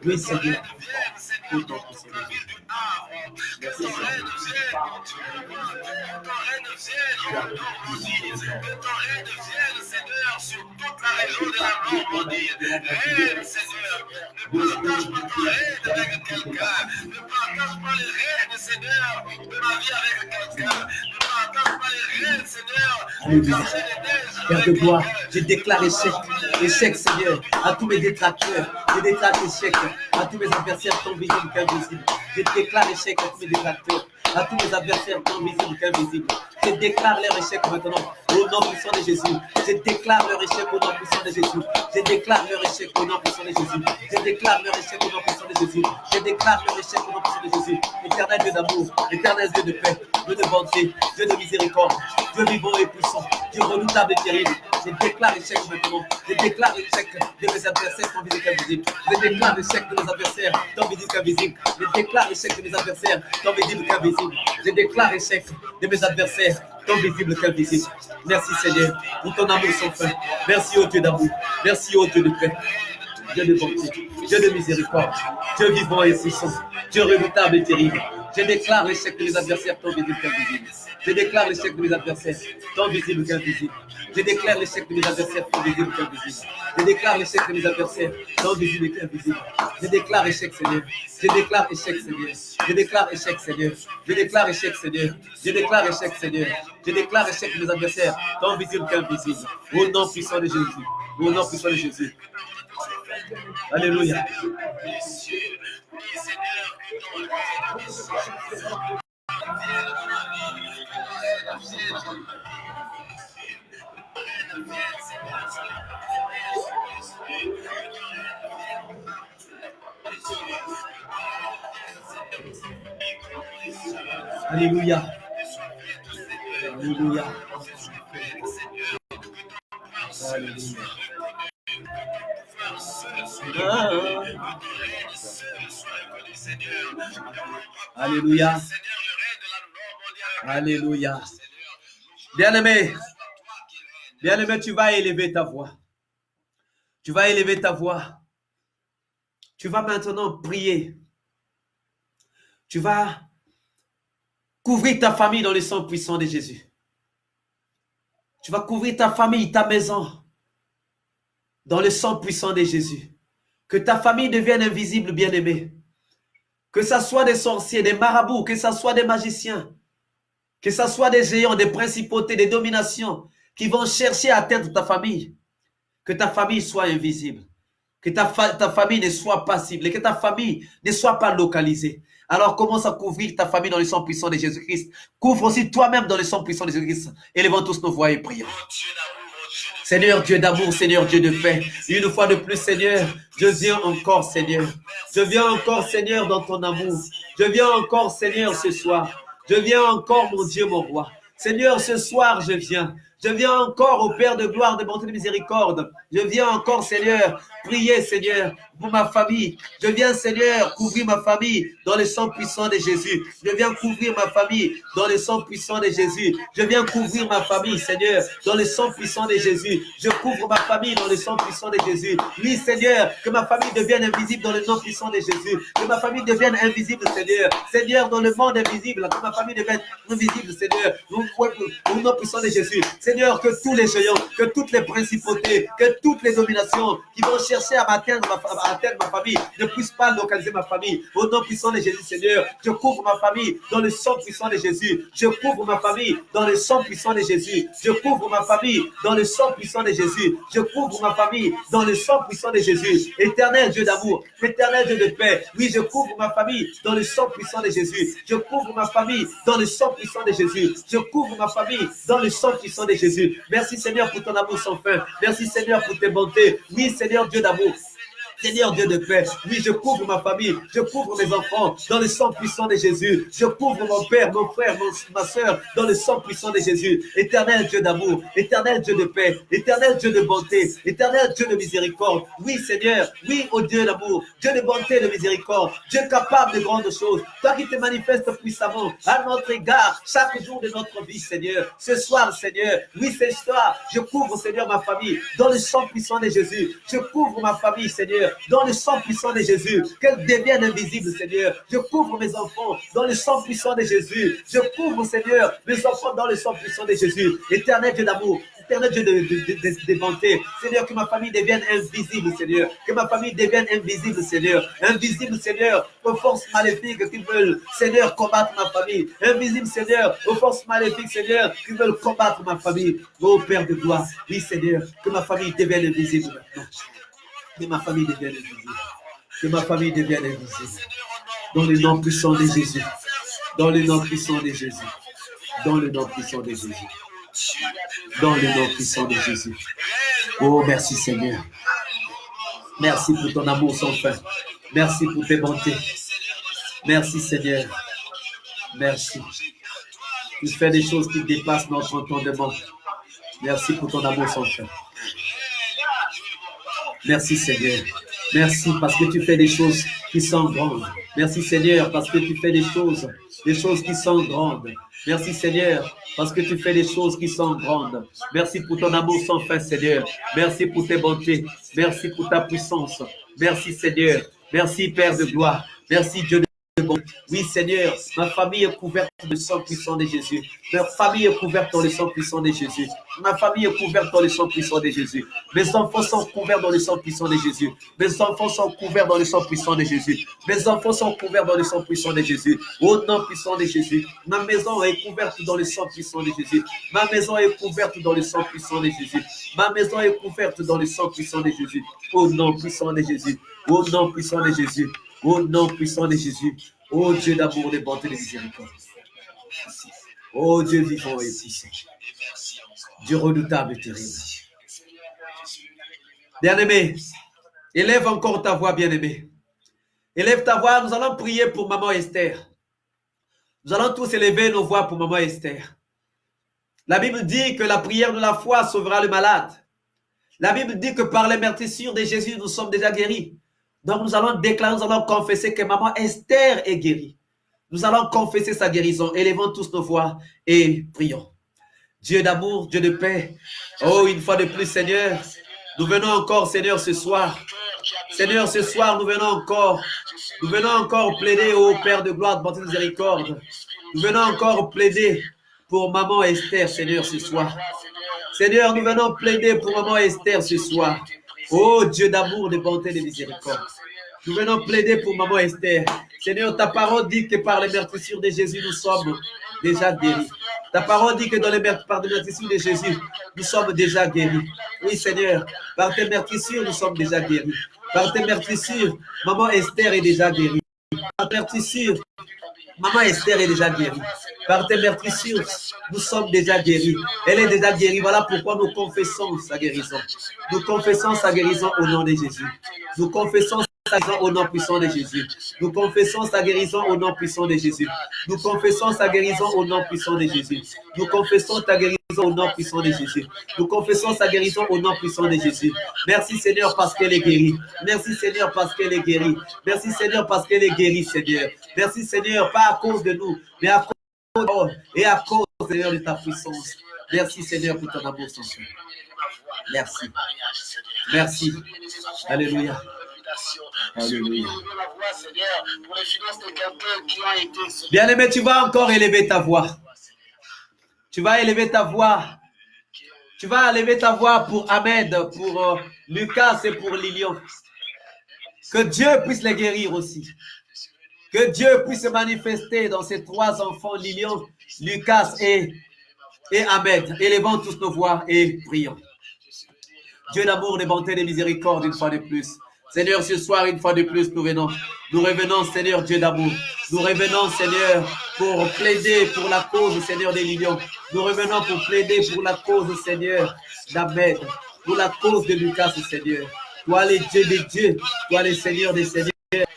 Oui, Seigneur. Père de gloire, je déclare échec, échec Seigneur, à tous mes détracteurs, je déclare échec à tous mes adversaires tant visibles qu'invisibles. Je déclare échec à tous mes détracteurs, à tous mes adversaires tant visibles qu'invisibles. Je déclare leur échec maintenant au nom puissant de Jésus. Je déclare leur échec au nom puissant de Jésus. Je déclare leur échec au nom puissant de Jésus. Je déclare leur échec au nom puissant de Jésus. Je déclare leur échec au nom puissant de Jésus. Éternel Dieu d'amour, éternel Dieu de paix. Dieu de bonté, Dieu de miséricorde, Dieu vivant et puissant, Dieu redoutable et terrible. Je déclare échec maintenant. Je déclare échec de mes adversaires tant visibles qu'invisibles. Je déclare échec de mes adversaires tant visibles qu'invisibles. Je déclare échec de mes adversaires tant visibles qu'invisibles. Je déclare échec de mes adversaires tant visibles qu'invisibles. Merci Seigneur pour ton amour sans fin. Merci ô Dieu d'amour. Merci ô Dieu de paix. Dieu de bonté, Dieu de miséricorde, Dieu vivant et puissant, Dieu redoutable et terrible. Je déclare l'échec de mes adversaires tant visibles qu'invisibles. Je déclare l'échec de mes adversaires tant visibles qu'invisibles. Je déclare l'échec de mes adversaires tant visibles qu'invisibles. Je déclare l'échec de mes adversaires tant visibles qu'invisibles. Je déclare échec, Seigneur. Je déclare échec, Seigneur. Je déclare échec, Seigneur. Je déclare échec, Seigneur. Je déclare échec, Seigneur. Je déclare échec de mes adversaires tant visibles qu'invisibles. Au nom puissant de Jésus. Au nom puissant de Jésus. Alléluia. Alléluia. Alléluia. Alléluia. Alléluia. Alléluia. Bien-aimé, bien-aimé, tu vas élever ta voix. Tu vas élever ta voix. Tu vas maintenant prier. Tu vas couvrir ta famille dans le sang puissant de Jésus. Tu vas couvrir ta famille, ta maison dans le sang puissant de Jésus. Que ta famille devienne invisible, bien-aimé. Que ce soit des sorciers, des marabouts, que ce soit des magiciens, que ce soit des géants, des principautés, des dominations qui vont chercher à atteindre ta famille. Que ta famille soit invisible. Que ta famille ne soit pas ciblée. Que ta famille ne soit pas localisée. Alors commence à couvrir ta famille dans le sang puissant de Jésus-Christ. Couvre aussi toi-même dans le sang puissant de Jésus-Christ. Élevons tous nos voix et prions. Seigneur Dieu d'amour, Seigneur Dieu de paix, une fois de plus Seigneur, je viens encore Seigneur. Je viens encore Seigneur dans ton amour. Je viens encore Seigneur ce soir. Je viens encore mon Dieu, mon roi. Seigneur, ce soir je viens. Je viens encore au Père de gloire, de bonté, de miséricorde. Je viens encore, Seigneur, prier, Seigneur, pour ma famille. Je viens, Seigneur, couvrir ma famille dans le sang puissant de Jésus. Je viens couvrir ma famille dans le sang puissant de Jésus. Je viens couvrir ma famille, Seigneur, dans le sang puissant de Jésus. Je couvre ma famille dans le sang puissant de Jésus. Oui, Seigneur, que ma famille devienne invisible dans le nom puissant de Jésus. Que ma famille devienne invisible, Seigneur. Seigneur, dans le monde invisible, que ma famille devienne invisible, Seigneur. Au nom puissant de Jésus. Seigneur, que tous les géants, que toutes les principautés, que toutes les dominations qui vont chercher à atteindre ma famille ne puissent pas localiser ma famille. Au nom puissant de Jésus, Seigneur, je couvre ma famille dans le sang puissant de Jésus. Je couvre ma famille dans le sang puissant de Jésus. Je couvre ma famille dans le sang puissant de Jésus. Je couvre ma famille dans le sang puissant de Jésus. Éternel Dieu d'amour, éternel Dieu de paix. Oui, je couvre ma famille dans le sang puissant de Jésus. Je couvre ma famille dans le sang puissant de Jésus. Je couvre ma famille dans le sang puissant de Jésus. Merci Seigneur pour ton amour sans fin. Merci Seigneur pour tes bontés. Oui Seigneur Dieu d'amour. Seigneur Dieu de paix, oui, je couvre ma famille, je couvre mes enfants dans le sang puissant de Jésus. Je couvre mon père, mon frère, ma soeur dans le sang puissant de Jésus. Éternel Dieu d'amour, éternel Dieu de paix, éternel Dieu de bonté, éternel Dieu de miséricorde. Oui, Seigneur, oui, ô Dieu d'amour, Dieu de bonté et de miséricorde, Dieu capable de grandes choses. Toi qui te manifestes puissamment à notre égard chaque jour de notre vie, Seigneur. Ce soir, Seigneur, oui, ce soir, je couvre, Seigneur, ma famille dans le sang puissant de Jésus. Je couvre ma famille, Seigneur, dans le sang puissant de Jésus, qu'elle devienne invisible, Seigneur. Je couvre mes enfants dans le sang puissant de Jésus. Je couvre, Seigneur, mes enfants dans le sang puissant de Jésus. Éternel Dieu d'amour, éternel Dieu de bonté, Seigneur, que ma famille devienne invisible, Seigneur. Que ma famille devienne invisible, Seigneur. Invisible, Seigneur, aux forces maléfiques qui veulent, Seigneur, combattre ma famille. Invisible, Seigneur, aux forces maléfiques, Seigneur, qui veulent combattre ma famille. Ô Père de gloire, oui, Seigneur, que ma famille devienne invisible maintenant. Que ma famille devienne invisible. Que ma famille devienne invisible. Dans le nom puissant de Jésus. Dans le nom puissant de Jésus. Dans le nom puissant de Jésus. Dans le nom puissant de Jésus. Oh, merci Seigneur. Merci pour ton amour sans fin. Merci pour tes bontés. Merci Seigneur. Merci. Tu fais des choses qui dépassent notre entendement. Merci pour ton amour sans fin. Merci Seigneur. Merci parce que tu fais des choses qui sont grandes. Merci Seigneur parce que tu fais des choses qui sont grandes. Merci Seigneur parce que tu fais des choses qui sont grandes. Merci pour ton amour sans fin Seigneur. Merci pour tes bontés. Merci pour ta puissance. Merci Seigneur. Merci Père de gloire. Merci Dieu de bon. Oui, Seigneur, ma famille est couverte de sang puissant de Jésus. Ma famille est couverte dans le sang puissant de Jésus. Ma famille est couverte dans le sang puissant de Jésus. Mes enfants sont couverts dans le sang puissant de Jésus. Mes enfants sont couverts dans le sang puissant de Jésus. Mes enfants sont couverts dans le sang puissant de Jésus. Au nom puissant de Jésus. Ma maison est couverte dans le sang puissant de Jésus. Ma maison est couverte dans le sang puissant de Jésus. Ma maison est couverte dans le sang puissant de Jésus. Au nom puissant de Jésus. Au nom puissant de Jésus. Au nom puissant de Jésus. Ô Dieu d'amour, de bonté, de miséricorde. Ô Dieu vivant et puissant. Dieu redoutable et terrible. Bien-aimé, élève encore ta voix, bien-aimé. Élève ta voix, nous allons prier pour maman Esther. Nous allons tous élever nos voix pour maman Esther. La Bible dit que la prière de la foi sauvera le malade. La Bible dit que par les meurtrissures de Jésus, nous sommes déjà guéris. Donc nous allons déclarer, nous allons confesser que maman Esther est guérie. Nous allons confesser sa guérison. Élevons tous nos voix et prions. Dieu d'amour, Dieu de paix. Oh, une fois de plus, Seigneur, nous venons encore, Seigneur, ce soir. Seigneur, ce soir, nous venons encore plaider au Père de gloire, de bonté de miséricorde. Nous venons encore plaider pour maman Esther, Seigneur, ce soir. Seigneur, nous venons plaider pour maman Esther ce soir. Oh Dieu d'amour, de bonté, de miséricorde. Nous venons plaider pour maman Esther. Seigneur, ta parole dit que par les meurtrissures de Jésus, nous sommes déjà guéris. Ta parole dit que par les meurtrissures de Jésus, nous sommes déjà guéris. Oui, Seigneur, par tes meurtrissures, nous sommes déjà guéris. Par tes meurtrissures, maman Esther est déjà guérie. Par tes meurtrissures, maman Esther est déjà guérie. Par tes meurtrissures, nous sommes déjà guéris. Elle est déjà guérie. Voilà pourquoi nous confessons sa guérison. Nous confessons sa guérison au nom de Jésus. Nous confessons sa guérison au nom puissant de Jésus. Nous confessons sa guérison au nom puissant de Jésus. Nous confessons sa guérison au nom puissant de Jésus. Nous confessons ta guérison au nom puissant de Jésus. Nous confessons sa guérison au nom puissant de Jésus. Merci Seigneur parce qu'elle est guérie. Merci Seigneur parce qu'elle est guérie. Merci Seigneur parce qu'elle est guérie, Seigneur. Merci Seigneur, pas à cause de nous, mais à cause et à cause, Seigneur, de ta puissance. Merci Seigneur pour ton amour sans fin. Merci. Merci. Alléluia. Alléluia. Bien-aimé, tu vas encore élever ta voix. Tu vas élever ta voix. Tu vas élever ta voix pour Ahmed, pour Lucas et pour Lilian. Que Dieu puisse les guérir aussi. Que Dieu puisse se manifester dans ces trois enfants, Lilian, Lucas et Ahmed. Élevons tous nos voix et prions. Dieu d'amour, de bonté, de miséricorde, une fois de plus. Seigneur, ce soir, une fois de plus, nous revenons. Nous revenons, Seigneur, Dieu d'amour. Nous revenons, Seigneur, pour plaider pour la cause, Seigneur, des Lilians. Nous revenons pour plaider pour la cause, Seigneur, d'Ahmed. Pour la cause de Lucas, Seigneur. Toi, les dieux des dieux. Toi, les seigneurs des seigneurs.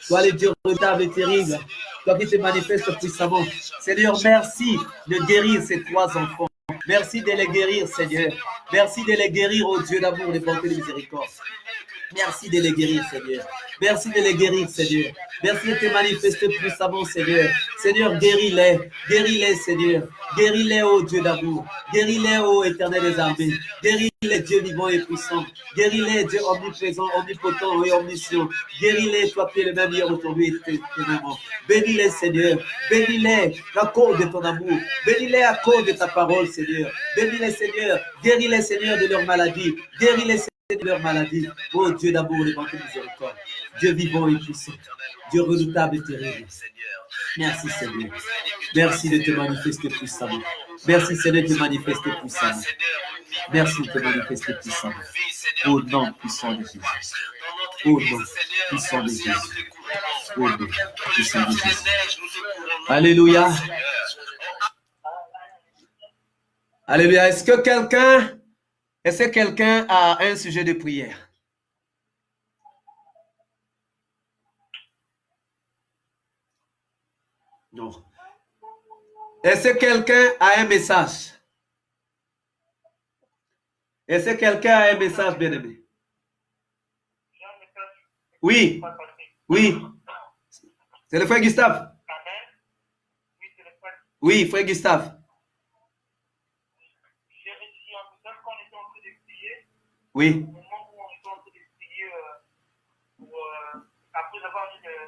Toi, les dieux redoutables et terribles. Toi qui te manifestes puissamment. Seigneur, merci de guérir ces trois enfants. Merci de les guérir, Seigneur. Merci de les guérir, ô Dieu d'amour, de bonté et de miséricorde. Merci de les guérir, Seigneur. Merci de les guérir, Seigneur. Merci de te manifester puissamment, Seigneur. Seigneur, guéris-les. Guéris-les, Seigneur. Guéris-les, ô Dieu d'amour. Guéris-les, ô Éternel des armées. Guéris-les, Dieu vivant et puissant. Guéris-les, Dieu omniprésent, omnipotent et omniscient. Guéris-les, toi qui es le même hier, aujourd'hui et éternellement. Bénis-les, Seigneur. Bénis-les à cause de ton amour. Bénis-les à cause de ta parole, Seigneur. Bénis-les, Seigneur. Guéris-les, Seigneur, de leur maladie. Guéris-les, de leur maladie. Oh Dieu d'amour et de miséricorde. Dieu vivant et puissant. Dieu redoutable et terrible. Merci Seigneur. Merci de te manifester puissamment. Merci Seigneur de te manifester puissamment. Merci de te manifester puissamment. Au nom puissant de Jésus. Au nom puissant de Jésus. Au nom puissant de Jésus. Alléluia. Alléluia. Est-ce que quelqu'un a un sujet de prière? Non. Est-ce que quelqu'un a un message? Est-ce que quelqu'un a un message, bien-aimé? J'ai un message Oui, pas passé. oui. C'est le frère Gustave. Amen. Oui, c'est le frère. Oui, frère Gustave. J'ai reçu un message quand on était en train de prier. Oui. Au moment où on était en train de prier, après avoir lu le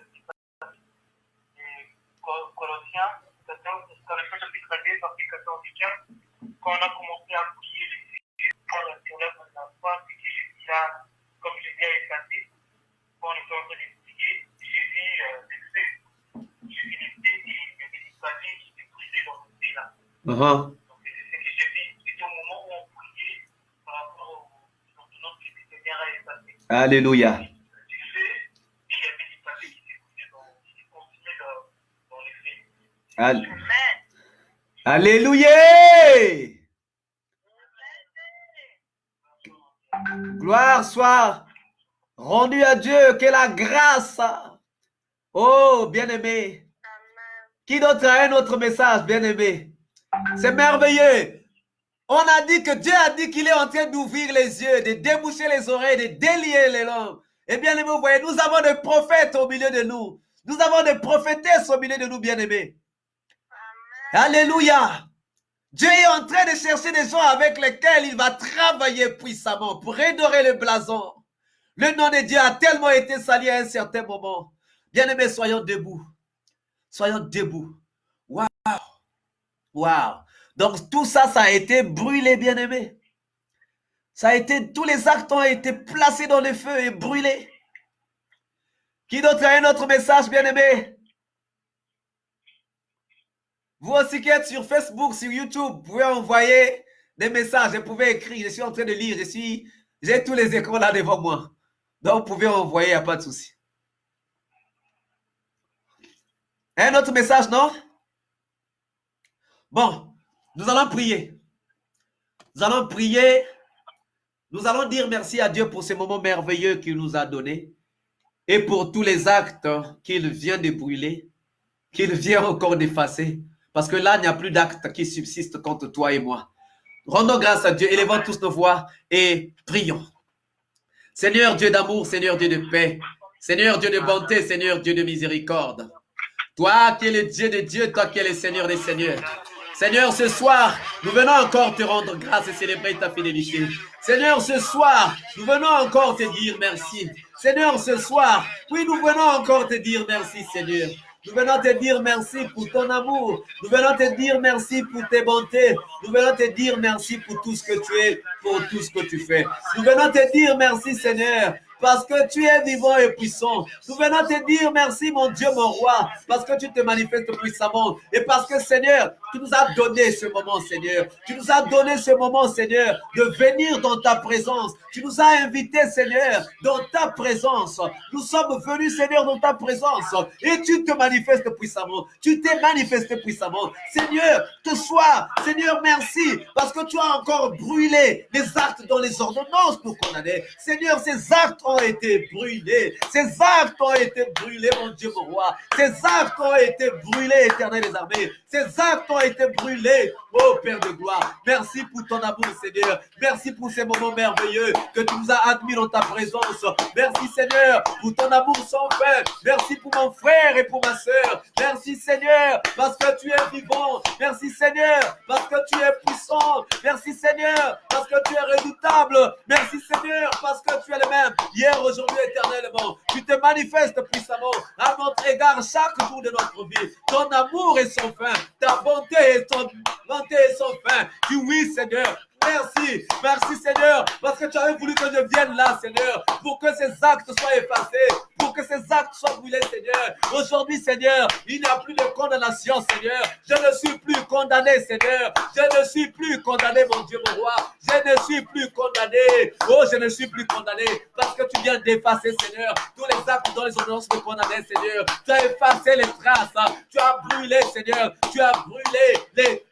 Colossiens 14, dans le chapitre 2, verset 14 et 15, quand on a commencé à prier, quand on surlève la foi, c'est que j'ai dit là, comme je l'ai effacé, quand on était en train de prier, j'ai vu des faits. J'ai vu les faits et il y avait des papiers qui étaient brisés dans le thé là. Donc c'est ce que j'ai vu. C'était au moment où on priait par rapport aux ordonnances que le Seigneur a effacées. Alléluia. Et il y avait des papiers qui étaient brisés qui continuaient dans les faits. Amen. Alléluia. Gloire soit rendue à Dieu, que la grâce. Oh, bien-aimé. Qui d'autre a un autre message, bien-aimé? C'est merveilleux. On a dit que Dieu a dit qu'il est en train d'ouvrir les yeux, de déboucher les oreilles, de délier les langues. Et bien-aimé, vous voyez, nous avons des prophètes au milieu de nous. Nous avons des prophétesses au milieu de nous, bien-aimés. Alléluia. Dieu est en train de chercher des gens avec lesquels il va travailler puissamment pour redorer le blason. Le nom de Dieu a tellement été sali à un certain moment. Bien-aimés, soyons debout. Soyons debout. Waouh. Waouh. Donc tout ça, ça a été brûlé, bien-aimés. Ça a été, tous les actes ont été placés dans le feu et brûlés. Qui d'autre a un autre message, bien-aimé? Vous aussi qui êtes sur Facebook, sur YouTube, vous pouvez envoyer des messages, vous pouvez écrire, je suis en train de lire, j'ai tous les écrans là devant moi. Donc vous pouvez envoyer, il n'y a pas de souci. Un autre message, non? Bon, nous allons prier. Nous allons prier. Nous allons dire merci à Dieu pour ce moment merveilleux qu'il nous a donné et pour tous les actes qu'il vient de brûler, qu'il vient encore d'effacer. Parce que là, il n'y a plus d'actes qui subsistent contre toi et moi. Rendons grâce à Dieu, élevons tous nos voix et prions. Seigneur Dieu d'amour, Seigneur Dieu de paix, Seigneur Dieu de bonté, Seigneur Dieu de miséricorde. Toi qui es le Dieu des dieux, toi qui es le Seigneur des seigneurs. Seigneur, ce soir, nous venons encore te rendre grâce et célébrer ta fidélité. Seigneur, ce soir, nous venons encore te dire merci. Seigneur, ce soir, oui, nous venons encore te dire merci, Seigneur. Nous venons te dire merci pour ton amour. Nous venons te dire merci pour tes bontés. Nous venons te dire merci pour tout ce que tu es, pour tout ce que tu fais. Nous venons te dire merci, Seigneur, parce que tu es vivant et puissant. Nous venons te dire merci, mon Dieu, mon roi, parce que tu te manifestes puissamment. Et parce que, Seigneur, tu nous as donné ce moment, Seigneur. Tu nous as donné ce moment, Seigneur, de venir dans ta présence. Tu nous as invités, Seigneur, dans ta présence. Nous sommes venus, Seigneur, dans ta présence. Et tu te manifestes puissamment. Tu t'es manifesté puissamment. Seigneur, ce soir, Seigneur, merci, parce que tu as encore brûlé les actes dans les ordonnances pour condamner. Seigneur, ces actes ont été brûlés. Ces actes ont été brûlés, mon Dieu, mon roi. Ces actes ont été brûlés, Éternel des armées. Ces actes ont été brûlés, oh Père de gloire. Merci pour ton amour, Seigneur. Merci pour ces moments merveilleux que tu nous as admis dans ta présence. Merci, Seigneur, pour ton amour sans fin. Merci pour mon frère et pour ma soeur. Merci, Seigneur, parce que tu es vivant. Merci, Seigneur, parce que tu es puissant. Merci, Seigneur, parce que tu es redoutable. Merci, Seigneur, parce que tu es le même hier, aujourd'hui, éternellement. Tu te manifestes puissamment à notre égard chaque jour de notre vie. Ton amour est sans fin. Ta bonté est sans fin. Tu oui, Seigneur. Merci, merci Seigneur, parce que tu avais voulu que je vienne là, Seigneur, pour que ces actes soient effacés, pour que ces actes soient brûlés, Seigneur. Aujourd'hui, Seigneur, il n'y a plus de condamnation, Seigneur. Je ne suis plus condamné, Seigneur. Je ne suis plus condamné, mon Dieu, mon roi. Je ne suis plus condamné. Oh, je ne suis plus condamné, parce que tu viens d'effacer, Seigneur, tous les actes dont les ordonnances me condamnaient, Seigneur. Tu as effacé les traces, tu as brûlé, Seigneur. Tu as brûlé les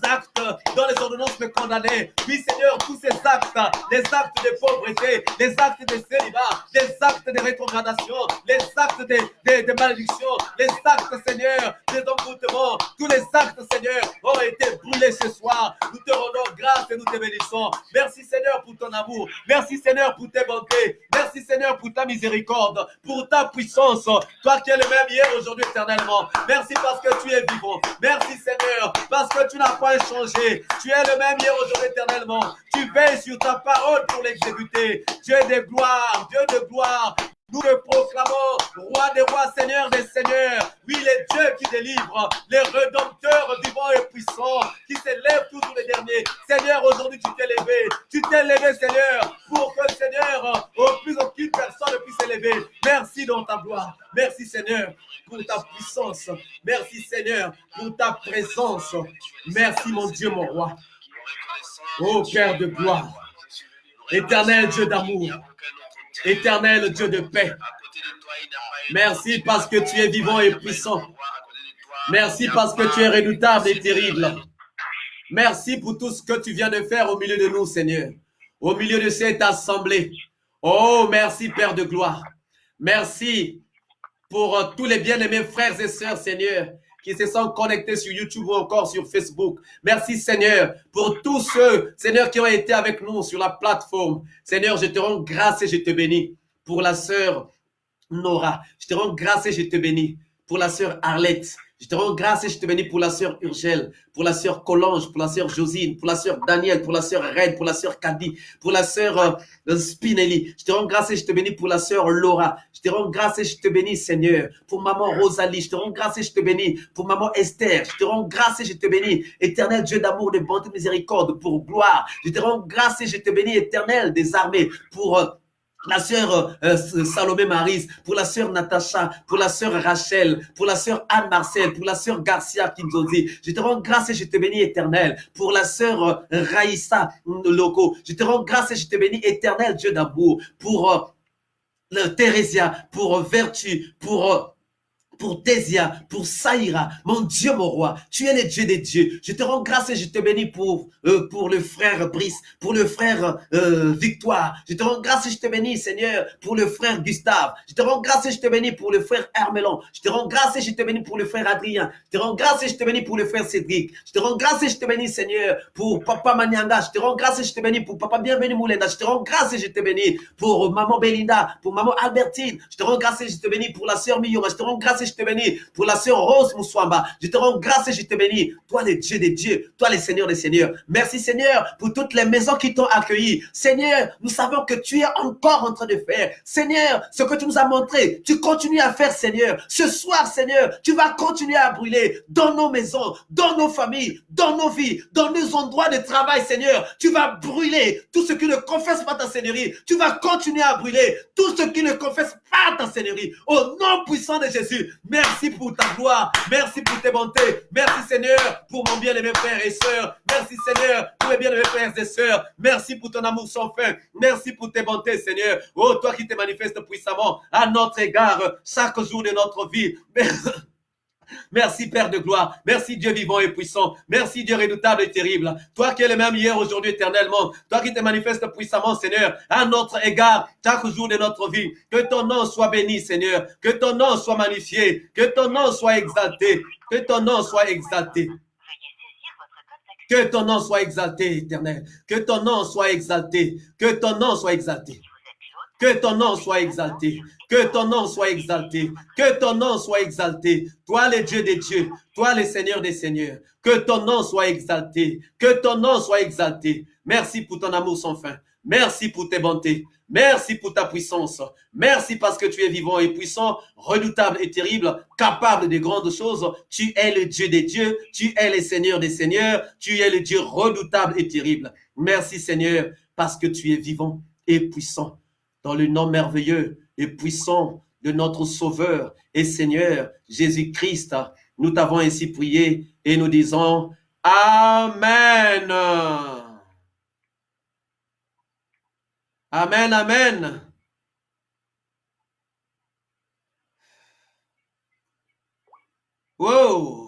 actes dans les ordonnances me condamnaient. Oui, Seigneur, tous ces actes, les actes de pauvreté, les actes de célibat, les actes de rétrogradation, les actes de malédiction, les actes, Seigneur, d'envoûtement, tous les actes, Seigneur, ont été brûlés ce soir. Nous te rendons grâce et nous te bénissons. Merci, Seigneur, pour ton amour. Merci, Seigneur, pour tes bontés. Merci, Seigneur, pour ta miséricorde, pour ta puissance. Toi qui es le même hier, aujourd'hui, éternellement. Merci parce que tu es vivant. Merci, Seigneur, parce que tu n'as pas changé. Tu es le même hier, aujourd'hui, éternellement. Tu veilles sur ta parole pour l'exécuter. Dieu de gloire, Dieu de gloire. Nous le proclamons, roi des rois, seigneur des seigneurs. Oui, les dieux qui délivrent, les rédempteurs vivants et puissants, qui s'élèvent tous les derniers. Seigneur, aujourd'hui, tu t'es levé. Tu t'es levé, Seigneur, pour que, Seigneur, plus aucune personne ne puisse s'élever. Merci dans ta gloire. Merci, Seigneur, pour ta puissance. Merci, Seigneur, pour ta présence. Merci, mon Dieu, mon roi. Ô Père de gloire, éternel Dieu d'amour, éternel Dieu de paix. Merci parce que tu es vivant et puissant. Merci parce que tu es redoutable et terrible. Merci pour tout ce que tu viens de faire au milieu de nous, Seigneur. Au milieu de cette assemblée. Oh, merci, Père de gloire. Merci pour tous les bien-aimés frères et sœurs, Seigneur, qui se sont connectés sur YouTube ou encore sur Facebook. Merci, Seigneur, pour tous ceux, Seigneur, qui ont été avec nous sur la plateforme. Seigneur, je te rends grâce et je te bénis pour la sœur Nora. Je te rends grâce et je te bénis pour la sœur Arlette. Je te rends grâce et je te bénis pour la sœur Urgelle, pour la sœur Colange, pour la sœur Josine, pour la sœur Daniel, pour la sœur Red, pour la sœur Kadi, pour la sœur Spinelli. Je te rends grâce et je te bénis pour la sœur Laura. Je te rends grâce et je te bénis, Seigneur, pour maman Rosalie. Je te rends grâce et je te bénis pour maman Esther. Je te rends grâce et je te bénis, éternel Dieu d'amour, de bonté, de miséricorde, pour gloire. Je te rends grâce et je te bénis, éternel des armées, pour la sœur Salomé Maris, pour la sœur Natacha, pour la sœur Rachel, pour la sœur Anne-Marcel, pour la sœur Garcia Kinzozi. Je te rends grâce et je te bénis, éternel, pour la sœur Raïssa Loco. Je te rends grâce et je te bénis, éternel Dieu d'amour, pour Thérésia, pour Vertu, pour Tésia, pour Saïra, mon Dieu, mon roi, tu es le Dieu des dieux. Je te rends grâce et je te bénis pour le frère Brice, pour le frère Victoire. Je te rends grâce et je te bénis, Seigneur, pour le frère Gustave. Je te rends grâce et je te bénis pour le frère Hermelon. Je te rends grâce et je te bénis pour le frère Adrien. Je te rends grâce et je te bénis pour le frère Cédric. Je te rends grâce et je te bénis, Seigneur, pour Papa Manianga. Je te rends grâce et je te bénis pour Papa Bienvenu Moulenda. Je te rends grâce et je te bénis pour Maman Belinda, pour Maman Albertine. Je te rends grâce et je te bénis pour la sœur Miyoma. Je te rends grâce et je te bénis pour la sœur Rose Moussouamba. Je te rends grâce et je te bénis. Toi, le Dieu des dieux. Toi, le Seigneur des seigneurs. Merci, Seigneur, pour toutes les maisons qui t'ont accueilli. Seigneur, nous savons que tu es encore en train de faire. Seigneur, ce que tu nous as montré, tu continues à faire, Seigneur. Ce soir, Seigneur, tu vas continuer à brûler dans nos maisons, dans nos familles, dans nos vies, dans nos endroits de travail, Seigneur. Tu vas brûler tout ce qui ne confesse pas ta Seigneurie. Tu vas continuer à brûler tout ce qui ne confesse pas ta Seigneurie. Au nom puissant de Jésus, merci pour ta gloire. Merci pour tes bontés. Merci, Seigneur, pour mon bien-aimé frère et sœurs. Merci, Seigneur, pour mes bien-aimés frères et sœurs. Merci pour ton amour sans fin. Merci pour tes bontés, Seigneur. Oh, toi qui te manifestes puissamment à notre égard chaque jour de notre vie. Merci, Père de gloire. Merci, Dieu vivant et puissant. Merci, Dieu redoutable et terrible. Toi qui es le même hier, aujourd'hui, éternellement. Toi qui te manifestes puissamment, Seigneur, à notre égard, chaque jour de notre vie. Que ton nom soit béni, Seigneur. Que ton nom soit magnifié. Que ton nom soit exalté. Que ton nom soit exalté. Que ton nom soit exalté, éternel. Que ton nom soit exalté. Que ton nom soit exalté. Que ton nom soit exalté. Que ton nom soit exalté. Que ton nom soit exalté. Toi, le Dieu des dieux. Toi, le Seigneur des seigneurs. Que ton nom soit exalté. Que ton nom soit exalté. Merci pour ton amour sans fin. Merci pour tes bontés. Merci pour ta puissance. Merci parce que tu es vivant et puissant, redoutable et terrible, capable de grandes choses. Tu es le Dieu des dieux. Tu es le Seigneur des seigneurs. Tu es le Dieu redoutable et terrible. Merci, Seigneur, parce que tu es vivant et puissant. Dans le nom merveilleux et puissant de notre Sauveur et Seigneur Jésus-Christ, nous t'avons ainsi prié et nous disons Amen. Amen, amen. Wow.